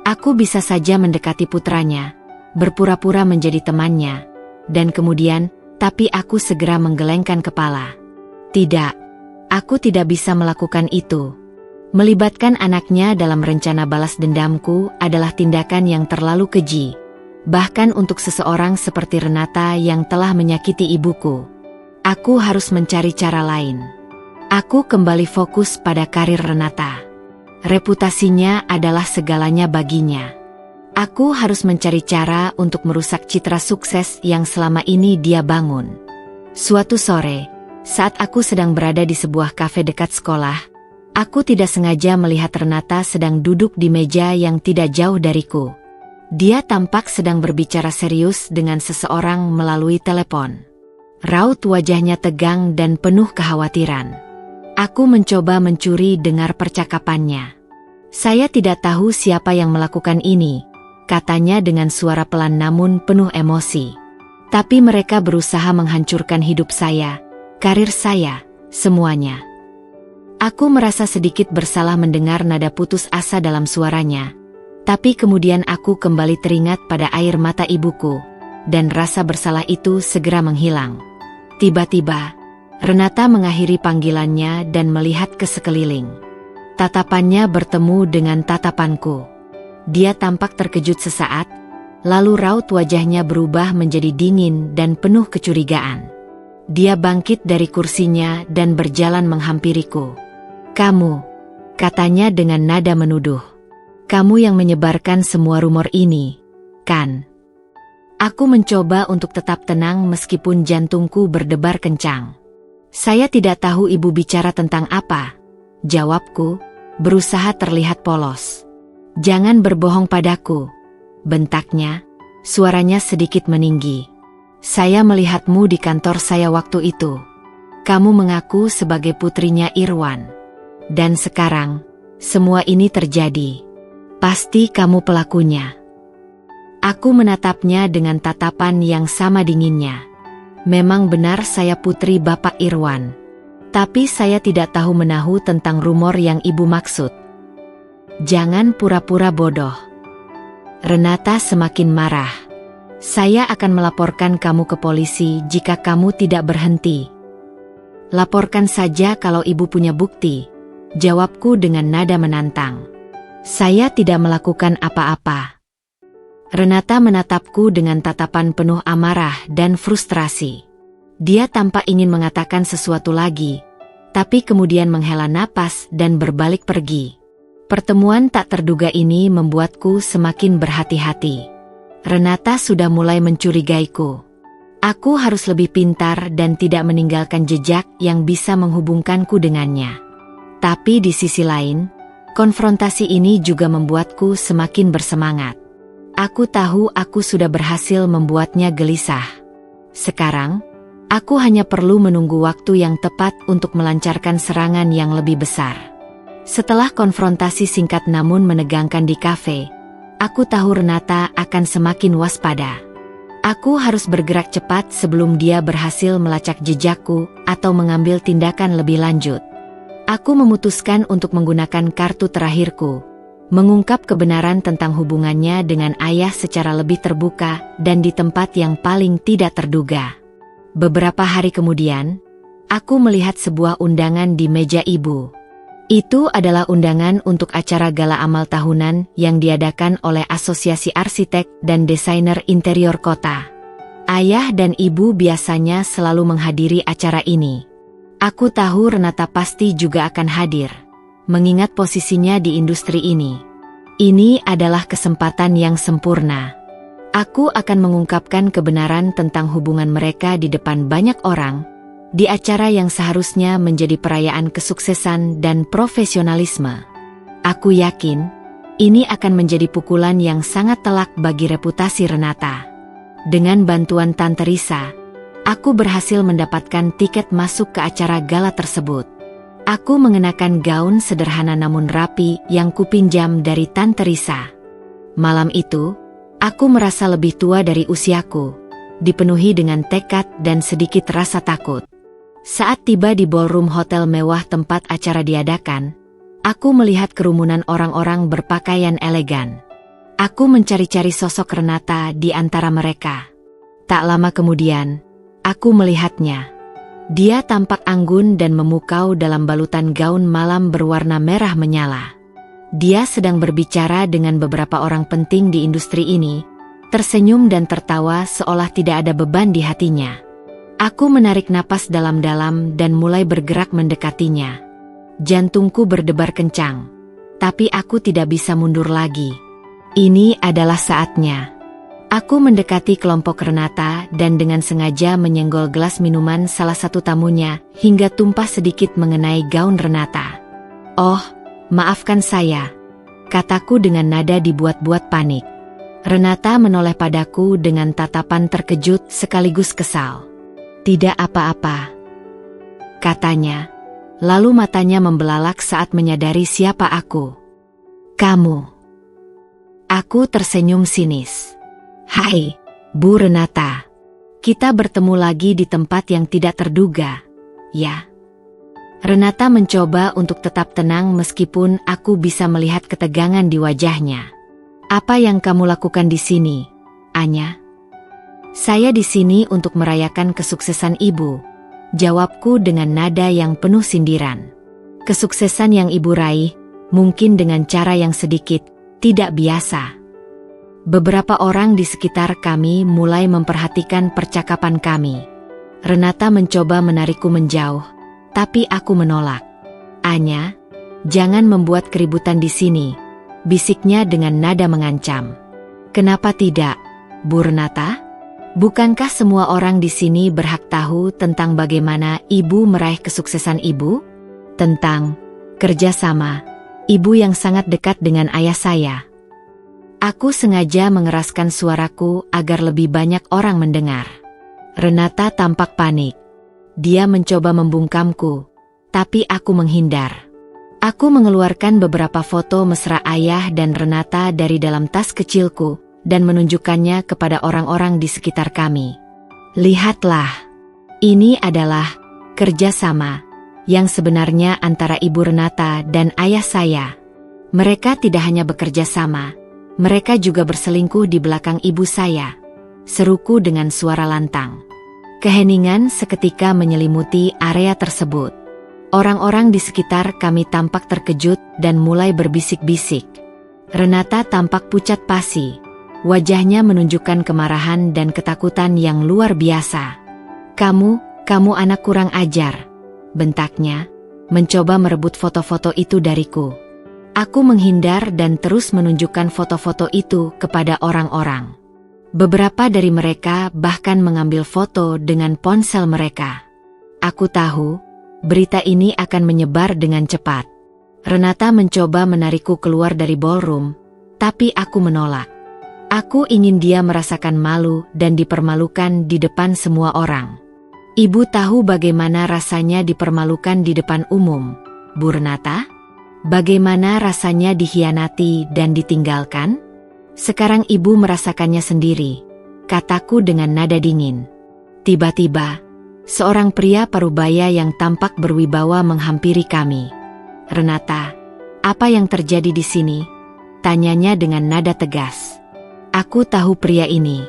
Aku bisa saja mendekati putranya, berpura-pura menjadi temannya, dan kemudian, tapi aku segera menggelengkan kepala. Tidak, aku tidak bisa melakukan itu. Melibatkan anaknya dalam rencana balas dendamku adalah tindakan yang terlalu keji, bahkan untuk seseorang seperti Renata yang telah menyakiti ibuku. Aku harus mencari cara lain. Aku kembali fokus pada karir Renata. Reputasinya adalah segalanya baginya. Aku harus mencari cara untuk merusak citra sukses yang selama ini dia bangun. Suatu sore, saat aku sedang berada di sebuah kafe dekat sekolah, aku tidak sengaja melihat Renata sedang duduk di meja yang tidak jauh dariku. Dia tampak sedang berbicara serius dengan seseorang melalui telepon. Raut wajahnya tegang dan penuh kekhawatiran. Aku mencoba mencuri dengar percakapannya. Saya tidak tahu siapa yang melakukan ini, katanya dengan suara pelan namun penuh emosi. Tapi mereka berusaha menghancurkan hidup saya, karir saya, semuanya. Aku merasa sedikit bersalah mendengar nada putus asa dalam suaranya. Tapi kemudian aku kembali teringat pada air mata ibuku, dan rasa bersalah itu segera menghilang. Tiba-tiba, Renata mengakhiri panggilannya dan melihat ke sekeliling. Tatapannya bertemu dengan tatapanku. Dia tampak terkejut sesaat, lalu raut wajahnya berubah menjadi dingin dan penuh kecurigaan. Dia bangkit dari kursinya dan berjalan menghampiriku. "Kamu," katanya dengan nada menuduh. "Kamu yang menyebarkan semua rumor ini, kan?" Aku mencoba untuk tetap tenang meskipun jantungku berdebar kencang. "Saya tidak tahu ibu bicara tentang apa," jawabku, berusaha terlihat polos. "Jangan berbohong padaku," bentaknya, suaranya sedikit meninggi. "Saya melihatmu di kantor saya waktu itu. Kamu mengaku sebagai putrinya Irwan. Dan sekarang, semua ini terjadi. Pasti kamu pelakunya." Aku menatapnya dengan tatapan yang sama dinginnya. Memang benar saya putri Bapak Irwan. Tapi saya tidak tahu menahu tentang rumor yang ibu maksud. Jangan pura-pura bodoh. Renata semakin marah. "Saya akan melaporkan kamu ke polisi jika kamu tidak berhenti." "Laporkan saja kalau ibu punya bukti," jawabku dengan nada menantang. "Saya tidak melakukan apa-apa." Renata menatapku dengan tatapan penuh amarah dan frustrasi. Dia tampak ingin mengatakan sesuatu lagi, tapi kemudian menghela napas dan berbalik pergi. Pertemuan tak terduga ini membuatku semakin berhati-hati. Renata sudah mulai mencurigaiku. Aku harus lebih pintar dan tidak meninggalkan jejak yang bisa menghubungkanku dengannya. Tapi di sisi lain, konfrontasi ini juga membuatku semakin bersemangat. Aku tahu aku sudah berhasil membuatnya gelisah. Sekarang, aku hanya perlu menunggu waktu yang tepat untuk melancarkan serangan yang lebih besar. Setelah konfrontasi singkat namun menegangkan di kafe, aku tahu Renata akan semakin waspada. Aku harus bergerak cepat sebelum dia berhasil melacak jejakku atau mengambil tindakan lebih lanjut. Aku memutuskan untuk menggunakan kartu terakhirku, mengungkap kebenaran tentang hubungannya dengan ayah secara lebih terbuka dan di tempat yang paling tidak terduga. Beberapa hari kemudian, aku melihat sebuah undangan di meja ibu. Itu adalah undangan untuk acara gala amal tahunan yang diadakan oleh Asosiasi Arsitek dan Desainer Interior Kota. Ayah dan ibu biasanya selalu menghadiri acara ini. Aku tahu Renata pasti juga akan hadir, mengingat posisinya di industri ini. Ini adalah kesempatan yang sempurna. Aku akan mengungkapkan kebenaran tentang hubungan mereka di depan banyak orang, di acara yang seharusnya menjadi perayaan kesuksesan dan profesionalisme. Aku yakin, ini akan menjadi pukulan yang sangat telak bagi reputasi Renata. Dengan bantuan Tante Risa, aku berhasil mendapatkan tiket masuk ke acara gala tersebut. Aku mengenakan gaun sederhana namun rapi yang kupinjam dari Tante Risa. Malam itu, aku merasa lebih tua dari usiaku, dipenuhi dengan tekad dan sedikit rasa takut. Saat tiba di ballroom hotel mewah tempat acara diadakan, aku melihat kerumunan orang-orang berpakaian elegan. Aku mencari-cari sosok Renata di antara mereka. Tak lama kemudian, aku melihatnya. Dia tampak anggun dan memukau dalam balutan gaun malam berwarna merah menyala. Dia sedang berbicara dengan beberapa orang penting di industri ini, tersenyum dan tertawa seolah tidak ada beban di hatinya. Aku menarik napas dalam-dalam dan mulai bergerak mendekatinya. Jantungku berdebar kencang, tapi aku tidak bisa mundur lagi. Ini adalah saatnya. Aku mendekati kelompok Renata dan dengan sengaja menyenggol gelas minuman salah satu tamunya hingga tumpah sedikit mengenai gaun Renata. "Oh, maafkan saya," kataku dengan nada dibuat-buat panik. Renata menoleh padaku dengan tatapan terkejut sekaligus kesal. "Tidak apa-apa," katanya, lalu matanya membelalak saat menyadari siapa aku. "Kamu?" Aku tersenyum sinis. "Hai, Bu Renata. Kita bertemu lagi di tempat yang tidak terduga, ya?" Renata mencoba untuk tetap tenang meskipun aku bisa melihat ketegangan di wajahnya. "Apa yang kamu lakukan di sini, Anya?" "Saya di sini untuk merayakan kesuksesan ibu," jawabku dengan nada yang penuh sindiran. "Kesuksesan yang ibu raih, mungkin dengan cara yang sedikit tidak biasa." Beberapa orang di sekitar kami mulai memperhatikan percakapan kami. Renata mencoba menarikku menjauh, tapi aku menolak. "Anya, jangan membuat keributan di sini," bisiknya dengan nada mengancam. "Kenapa tidak, Bu Renata? Bukankah semua orang di sini berhak tahu tentang bagaimana ibu meraih kesuksesan ibu? Tentang kerjasama ibu yang sangat dekat dengan ayah saya." Aku sengaja mengeraskan suaraku agar lebih banyak orang mendengar. Renata tampak panik. Dia mencoba membungkamku, tapi aku menghindar. Aku mengeluarkan beberapa foto mesra ayah dan Renata dari dalam tas kecilku dan menunjukkannya kepada orang-orang di sekitar kami. "Lihatlah, ini adalah kerjasama yang sebenarnya antara Ibu Renata dan ayah saya. Mereka tidak hanya bekerja sama, mereka juga berselingkuh di belakang ibu saya," seruku dengan suara lantang. Keheningan seketika menyelimuti area tersebut. Orang-orang di sekitar kami tampak terkejut dan mulai berbisik-bisik. Renata tampak pucat pasi. Wajahnya menunjukkan kemarahan dan ketakutan yang luar biasa. Kamu anak kurang ajar," bentaknya, mencoba merebut foto-foto itu dariku. Aku menghindar dan terus menunjukkan foto-foto itu kepada orang-orang. Beberapa dari mereka bahkan mengambil foto dengan ponsel mereka. Aku tahu, berita ini akan menyebar dengan cepat. Renata mencoba menarikku keluar dari ballroom, tapi aku menolak. Aku ingin dia merasakan malu dan dipermalukan di depan semua orang. "Ibu tahu bagaimana rasanya dipermalukan di depan umum, Bu Renata? Bagaimana rasanya dikhianati dan ditinggalkan? Sekarang ibu merasakannya sendiri," kataku dengan nada dingin. Tiba-tiba, seorang pria parubaya yang tampak berwibawa menghampiri kami. "Renata, apa yang terjadi di sini?" tanyanya dengan nada tegas. Aku tahu pria ini.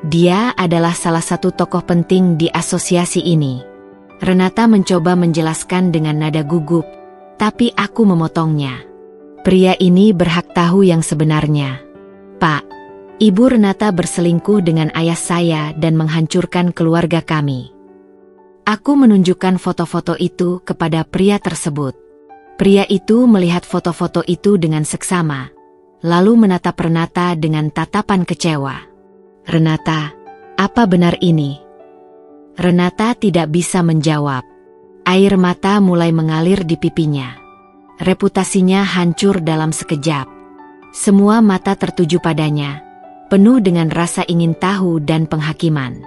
Dia adalah salah satu tokoh penting di asosiasi ini. Renata mencoba menjelaskan dengan nada gugup, tapi aku memotongnya. Pria ini berhak tahu yang sebenarnya. Pak, Ibu Renata berselingkuh dengan ayah saya dan menghancurkan keluarga kami. Aku menunjukkan foto-foto itu kepada pria tersebut. Pria itu melihat foto-foto itu dengan seksama, lalu menatap Renata dengan tatapan kecewa. Renata, apa benar ini? Renata tidak bisa menjawab. Air mata mulai mengalir di pipinya. Reputasinya hancur dalam sekejap. Semua mata tertuju padanya, penuh dengan rasa ingin tahu dan penghakiman.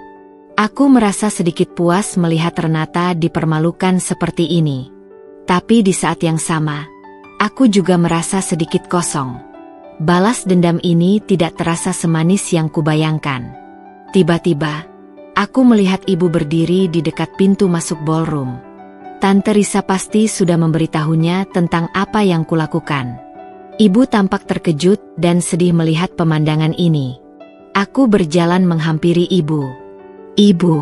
Aku merasa sedikit puas melihat Renata dipermalukan seperti ini. Tapi di saat yang sama, aku juga merasa sedikit kosong. Balas dendam ini tidak terasa semanis yang kubayangkan. Tiba-tiba, aku melihat ibu berdiri di dekat pintu masuk ballroom. Tante Risa pasti sudah memberitahunya tentang apa yang kulakukan. Ibu tampak terkejut dan sedih melihat pemandangan ini. Aku berjalan menghampiri ibu. Ibu,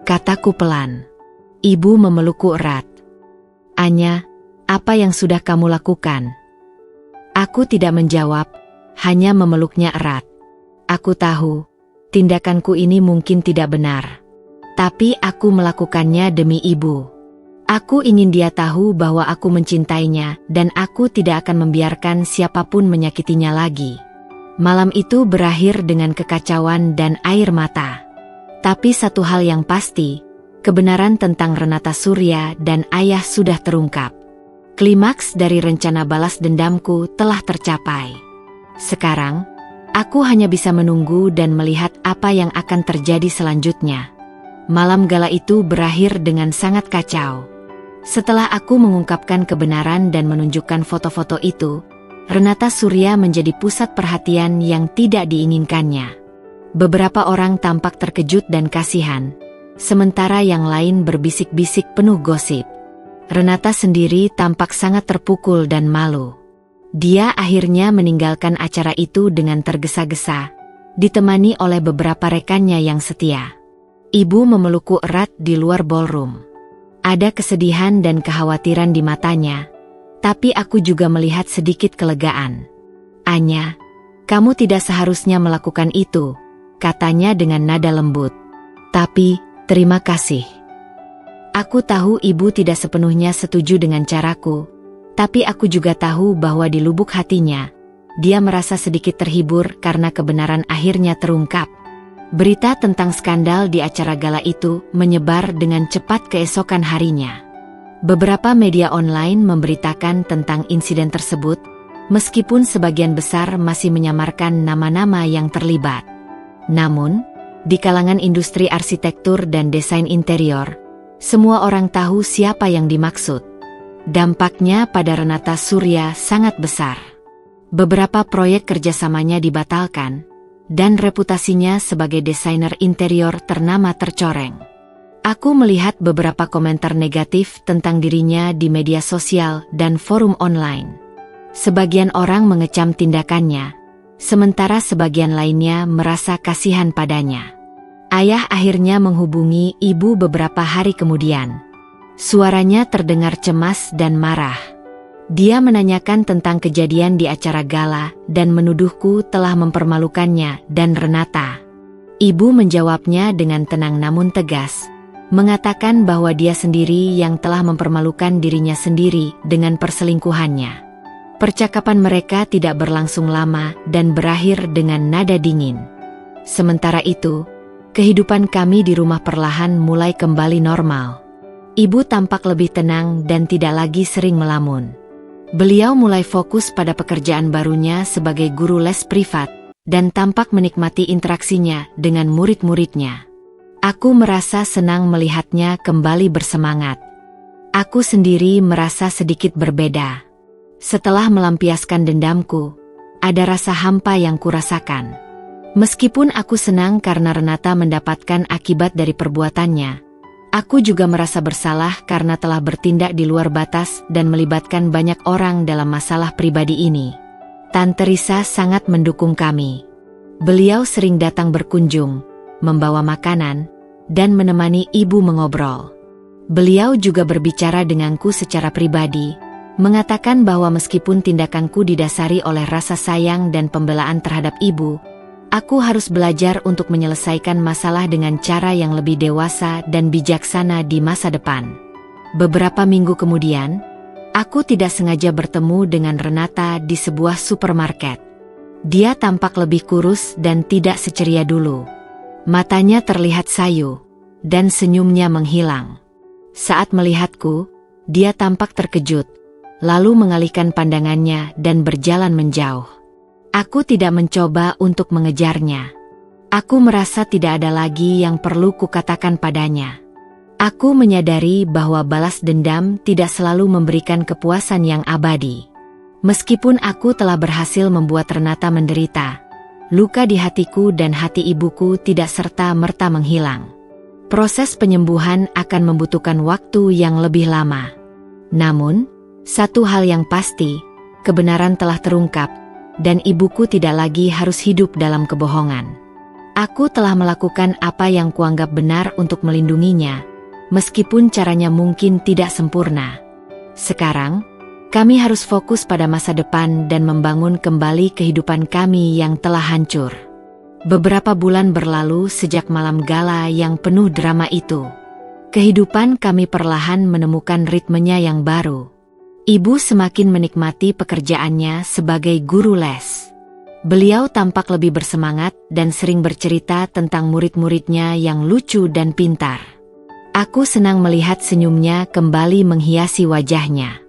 kataku pelan. Ibu memelukku erat. Anya, apa yang sudah kamu lakukan? Aku tidak menjawab, hanya memeluknya erat. Aku tahu, tindakanku ini mungkin tidak benar. Tapi aku melakukannya demi ibu. Aku ingin dia tahu bahwa aku mencintainya dan aku tidak akan membiarkan siapapun menyakitinya lagi. Malam itu berakhir dengan kekacauan dan air mata. Tapi satu hal yang pasti, kebenaran tentang Renata Surya dan ayah sudah terungkap. Klimaks dari rencana balas dendamku telah tercapai. Sekarang, aku hanya bisa menunggu dan melihat apa yang akan terjadi selanjutnya. Malam gala itu berakhir dengan sangat kacau. Setelah aku mengungkapkan kebenaran dan menunjukkan foto-foto itu, Renata Surya menjadi pusat perhatian yang tidak diinginkannya. Beberapa orang tampak terkejut dan kasihan, sementara yang lain berbisik-bisik penuh gosip. Renata sendiri tampak sangat terpukul dan malu. Dia akhirnya meninggalkan acara itu dengan tergesa-gesa, ditemani oleh beberapa rekannya yang setia. Ibu memelukku erat di luar ballroom. Ada kesedihan dan kekhawatiran di matanya, tapi aku juga melihat sedikit kelegaan. Anya, kamu tidak seharusnya melakukan itu, katanya dengan nada lembut. Tapi, terima kasih. Aku tahu ibu tidak sepenuhnya setuju dengan caraku, tapi aku juga tahu bahwa di lubuk hatinya, dia merasa sedikit terhibur karena kebenaran akhirnya terungkap. Berita tentang skandal di acara gala itu menyebar dengan cepat keesokan harinya. Beberapa media online memberitakan tentang insiden tersebut, meskipun sebagian besar masih menyamarkan nama-nama yang terlibat. Namun, di kalangan industri arsitektur dan desain interior, semua orang tahu siapa yang dimaksud. Dampaknya pada Renata Surya sangat besar. Beberapa proyek kerjasamanya dibatalkan, dan reputasinya sebagai desainer interior ternama tercoreng. Aku melihat beberapa komentar negatif tentang dirinya di media sosial dan forum online. Sebagian orang mengecam tindakannya, sementara sebagian lainnya merasa kasihan padanya. Ayah akhirnya menghubungi ibu beberapa hari kemudian. Suaranya terdengar cemas dan marah. Dia menanyakan tentang kejadian di acara gala dan menuduhku telah mempermalukannya dan Renata. Ibu menjawabnya dengan tenang namun tegas, mengatakan bahwa dia sendiri yang telah mempermalukan dirinya sendiri dengan perselingkuhannya. Percakapan mereka tidak berlangsung lama dan berakhir dengan nada dingin. Sementara itu, kehidupan kami di rumah perlahan mulai kembali normal. Ibu tampak lebih tenang dan tidak lagi sering melamun. Beliau mulai fokus pada pekerjaan barunya sebagai guru les privat dan tampak menikmati interaksinya dengan murid-muridnya. Aku merasa senang melihatnya kembali bersemangat. Aku sendiri merasa sedikit berbeda. Setelah melampiaskan dendamku, ada rasa hampa yang kurasakan. Meskipun aku senang karena Renata mendapatkan akibat dari perbuatannya, aku juga merasa bersalah karena telah bertindak di luar batas dan melibatkan banyak orang dalam masalah pribadi ini. Tante Risa sangat mendukung kami. Beliau sering datang berkunjung, membawa makanan, dan menemani ibu mengobrol. Beliau juga berbicara denganku secara pribadi, mengatakan bahwa meskipun tindakanku didasari oleh rasa sayang dan pembelaan terhadap ibu, aku harus belajar untuk menyelesaikan masalah dengan cara yang lebih dewasa dan bijaksana di masa depan. Beberapa minggu kemudian, aku tidak sengaja bertemu dengan Renata di sebuah supermarket. Dia tampak lebih kurus dan tidak seceria dulu. Matanya terlihat sayu, dan senyumnya menghilang. Saat melihatku, dia tampak terkejut, lalu mengalihkan pandangannya dan berjalan menjauh. Aku tidak mencoba untuk mengejarnya. Aku merasa tidak ada lagi yang perlu kukatakan padanya. Aku menyadari bahwa balas dendam tidak selalu memberikan kepuasan yang abadi. Meskipun aku telah berhasil membuat Renata menderita, luka di hatiku dan hati ibuku tidak serta-merta menghilang. Proses penyembuhan akan membutuhkan waktu yang lebih lama. Namun, satu hal yang pasti, kebenaran telah terungkap, dan ibuku tidak lagi harus hidup dalam kebohongan. Aku telah melakukan apa yang kuanggap benar untuk melindunginya, meskipun caranya mungkin tidak sempurna. Sekarang, kami harus fokus pada masa depan dan membangun kembali kehidupan kami yang telah hancur. Beberapa bulan berlalu sejak malam gala yang penuh drama itu. Kehidupan kami perlahan menemukan ritmenya yang baru. Ibu semakin menikmati pekerjaannya sebagai guru les. Beliau tampak lebih bersemangat dan sering bercerita tentang murid-muridnya yang lucu dan pintar. Aku senang melihat senyumnya kembali menghiasi wajahnya.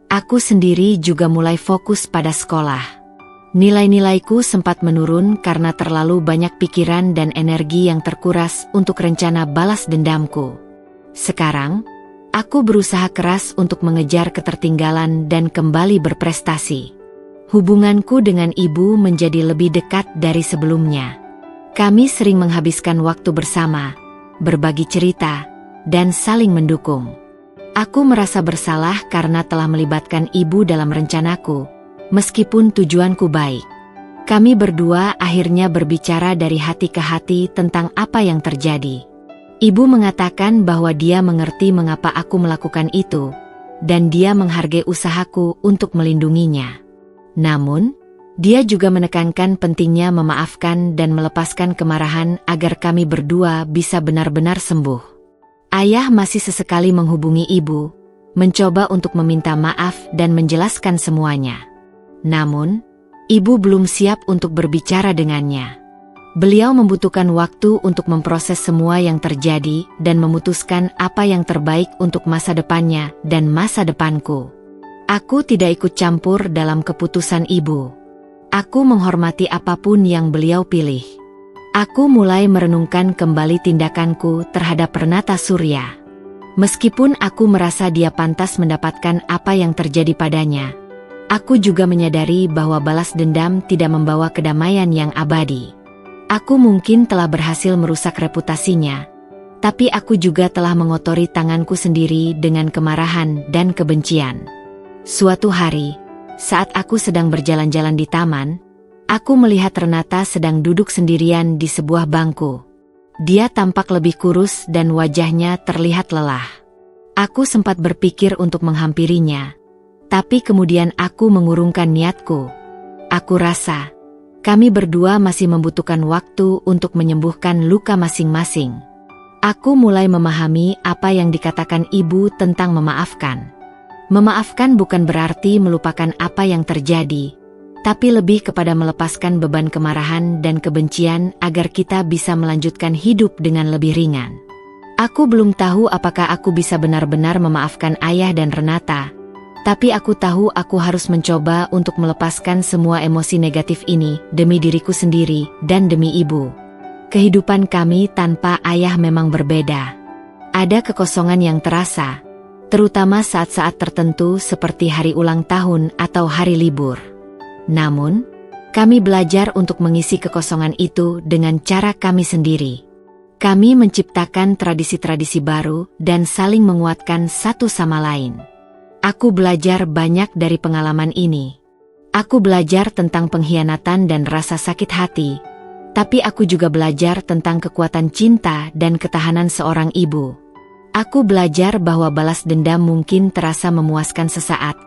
Aku sendiri juga mulai fokus pada sekolah. Nilai-nilaiku sempat menurun karena terlalu banyak pikiran dan energi yang terkuras untuk rencana balas dendamku. Sekarang, aku berusaha keras untuk mengejar ketertinggalan dan kembali berprestasi. Hubunganku dengan ibu menjadi lebih dekat dari sebelumnya. Kami sering menghabiskan waktu bersama, berbagi cerita, dan saling mendukung. Aku merasa bersalah karena telah melibatkan ibu dalam rencanaku, meskipun tujuanku baik. Kami berdua akhirnya berbicara dari hati ke hati tentang apa yang terjadi. Ibu mengatakan bahwa dia mengerti mengapa aku melakukan itu, dan dia menghargai usahaku untuk melindunginya. Namun, dia juga menekankan pentingnya memaafkan dan melepaskan kemarahan agar kami berdua bisa benar-benar sembuh. Ayah masih sesekali menghubungi ibu, mencoba untuk meminta maaf dan menjelaskan semuanya. Namun, ibu belum siap untuk berbicara dengannya. Beliau membutuhkan waktu untuk memproses semua yang terjadi dan memutuskan apa yang terbaik untuk masa depannya dan masa depanku. Aku tidak ikut campur dalam keputusan ibu. Aku menghormati apapun yang beliau pilih. Aku mulai merenungkan kembali tindakanku terhadap Renata Surya. Meskipun aku merasa dia pantas mendapatkan apa yang terjadi padanya, aku juga menyadari bahwa balas dendam tidak membawa kedamaian yang abadi. Aku mungkin telah berhasil merusak reputasinya, tapi aku juga telah mengotori tanganku sendiri dengan kemarahan dan kebencian. Suatu hari, saat aku sedang berjalan-jalan di taman, aku melihat Renata sedang duduk sendirian di sebuah bangku. Dia tampak lebih kurus dan wajahnya terlihat lelah. Aku sempat berpikir untuk menghampirinya, tapi kemudian aku mengurungkan niatku. Aku rasa, kami berdua masih membutuhkan waktu untuk menyembuhkan luka masing-masing. Aku mulai memahami apa yang dikatakan ibu tentang memaafkan. Memaafkan bukan berarti melupakan apa yang terjadi, tapi lebih kepada melepaskan beban kemarahan dan kebencian agar kita bisa melanjutkan hidup dengan lebih ringan. Aku belum tahu apakah aku bisa benar-benar memaafkan ayah dan Renata, tapi aku tahu aku harus mencoba untuk melepaskan semua emosi negatif ini demi diriku sendiri dan demi ibu. Kehidupan kami tanpa ayah memang berbeda. Ada kekosongan yang terasa, terutama saat-saat tertentu seperti hari ulang tahun atau hari libur. Namun, kami belajar untuk mengisi kekosongan itu dengan cara kami sendiri. Kami menciptakan tradisi-tradisi baru dan saling menguatkan satu sama lain. Aku belajar banyak dari pengalaman ini. Aku belajar tentang pengkhianatan dan rasa sakit hati, tapi aku juga belajar tentang kekuatan cinta dan ketahanan seorang ibu. Aku belajar bahwa balas dendam mungkin terasa memuaskan sesaat,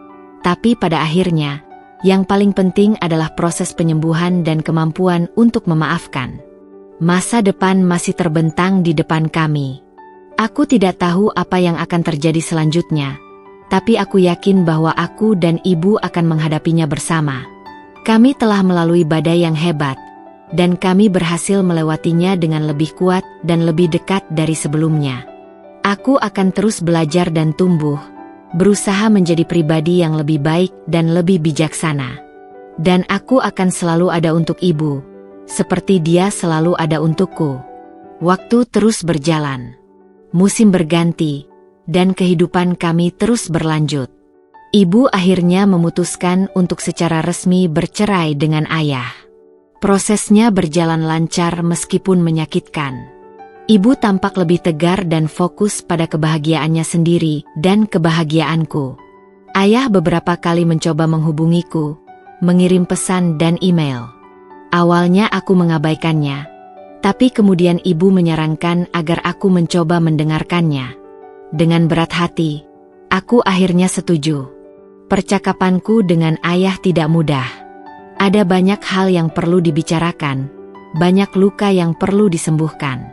tapi pada akhirnya, yang paling penting adalah proses penyembuhan dan kemampuan untuk memaafkan. Masa depan masih terbentang di depan kami. Aku tidak tahu apa yang akan terjadi selanjutnya, tapi aku yakin bahwa aku dan ibu akan menghadapinya bersama. Kami telah melalui badai yang hebat, dan kami berhasil melewatinya dengan lebih kuat dan lebih dekat dari sebelumnya. Aku akan terus belajar dan tumbuh, berusaha menjadi pribadi yang lebih baik dan lebih bijaksana. Dan aku akan selalu ada untuk ibu, seperti dia selalu ada untukku. Waktu terus berjalan. Musim berganti, dan kehidupan kami terus berlanjut. Ibu akhirnya memutuskan untuk secara resmi bercerai dengan ayah. Prosesnya berjalan lancar meskipun menyakitkan. Ibu tampak lebih tegar dan fokus pada kebahagiaannya sendiri dan kebahagiaanku. Ayah beberapa kali mencoba menghubungiku, mengirim pesan dan email. Awalnya aku mengabaikannya, tapi kemudian ibu menyarankan agar aku mencoba mendengarkannya. Dengan berat hati, aku akhirnya setuju. Percakapanku dengan ayah tidak mudah. Ada banyak hal yang perlu dibicarakan, banyak luka yang perlu disembuhkan.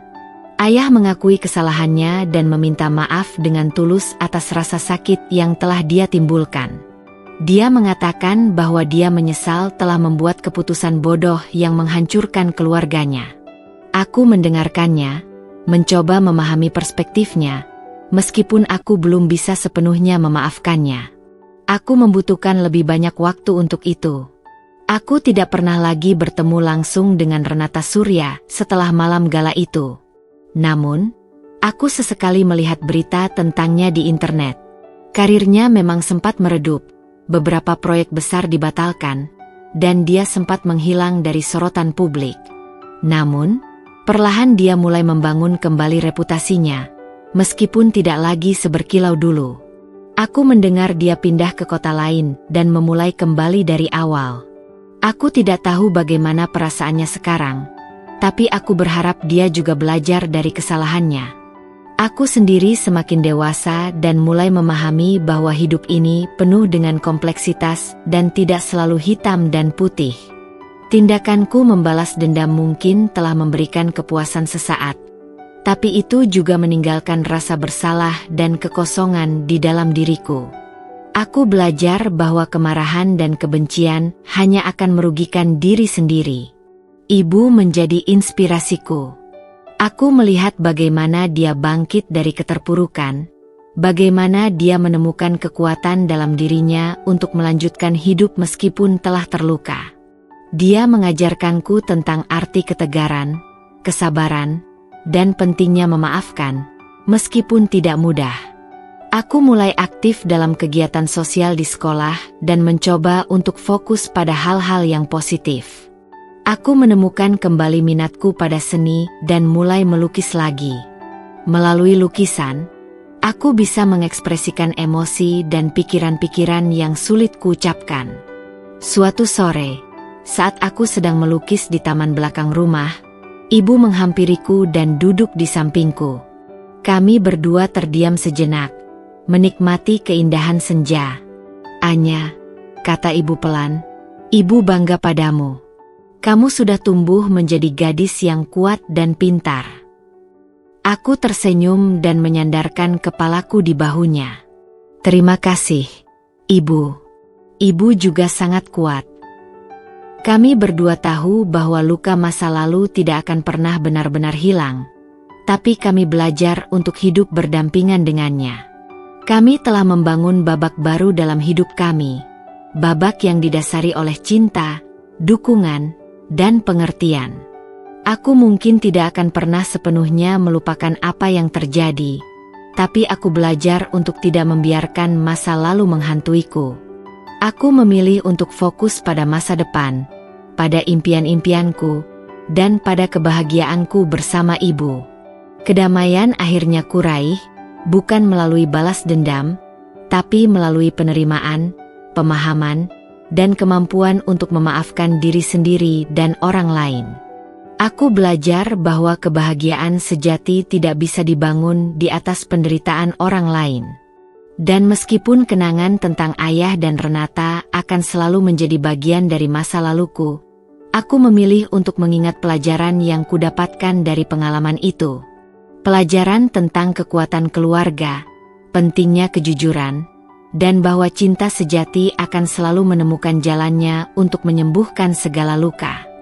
Ayah mengakui kesalahannya dan meminta maaf dengan tulus atas rasa sakit yang telah dia timbulkan. Dia mengatakan bahwa dia menyesal telah membuat keputusan bodoh yang menghancurkan keluarganya. Aku mendengarkannya, mencoba memahami perspektifnya, meskipun aku belum bisa sepenuhnya memaafkannya. Aku membutuhkan lebih banyak waktu untuk itu. Aku tidak pernah lagi bertemu langsung dengan Renata Surya setelah malam gala itu. Namun, aku sesekali melihat berita tentangnya di internet. Karirnya memang sempat meredup, beberapa proyek besar dibatalkan, dan dia sempat menghilang dari sorotan publik. Namun, perlahan dia mulai membangun kembali reputasinya, meskipun tidak lagi seberkilau dulu. Aku mendengar dia pindah ke kota lain dan memulai kembali dari awal. Aku tidak tahu bagaimana perasaannya sekarang, tapi aku berharap dia juga belajar dari kesalahannya. Aku sendiri semakin dewasa dan mulai memahami bahwa hidup ini penuh dengan kompleksitas dan tidak selalu hitam dan putih. Tindakanku membalas dendam mungkin telah memberikan kepuasan sesaat, tapi itu juga meninggalkan rasa bersalah dan kekosongan di dalam diriku. Aku belajar bahwa kemarahan dan kebencian hanya akan merugikan diri sendiri. Ibu menjadi inspirasiku. Aku melihat bagaimana dia bangkit dari keterpurukan, bagaimana dia menemukan kekuatan dalam dirinya untuk melanjutkan hidup meskipun telah terluka. Dia mengajarkanku tentang arti ketegaran, kesabaran, dan pentingnya memaafkan, meskipun tidak mudah. Aku mulai aktif dalam kegiatan sosial di sekolah dan mencoba untuk fokus pada hal-hal yang positif. Aku menemukan kembali minatku pada seni dan mulai melukis lagi. Melalui lukisan, aku bisa mengekspresikan emosi dan pikiran-pikiran yang sulit kuucapkan. Suatu sore, saat aku sedang melukis di taman belakang rumah, ibu menghampiriku dan duduk di sampingku. Kami berdua terdiam sejenak, menikmati keindahan senja. "Anya," kata ibu pelan, "ibu bangga padamu. Kamu sudah tumbuh menjadi gadis yang kuat dan pintar." Aku tersenyum dan menyandarkan kepalaku di bahunya. "Terima kasih, Ibu. Ibu juga sangat kuat." Kami berdua tahu bahwa luka masa lalu tidak akan pernah benar-benar hilang, tapi kami belajar untuk hidup berdampingan dengannya. Kami telah membangun babak baru dalam hidup kami, babak yang didasari oleh cinta, dukungan, dan pengertian. Aku mungkin tidak akan pernah sepenuhnya melupakan apa yang terjadi, tapi aku belajar untuk tidak membiarkan masa lalu menghantuiku. Aku memilih untuk fokus pada masa depan, pada impian-impianku, dan pada kebahagiaanku bersama ibu. Kedamaian akhirnya kuraih, bukan melalui balas dendam, tapi melalui penerimaan, pemahaman, dan kemampuan untuk memaafkan diri sendiri dan orang lain. Aku belajar bahwa kebahagiaan sejati tidak bisa dibangun di atas penderitaan orang lain. Dan meskipun kenangan tentang ayah dan Renata akan selalu menjadi bagian dari masa laluku, aku memilih untuk mengingat pelajaran yang kudapatkan dari pengalaman itu. Pelajaran tentang kekuatan keluarga, pentingnya kejujuran, dan bahwa cinta sejati akan selalu menemukan jalannya untuk menyembuhkan segala luka.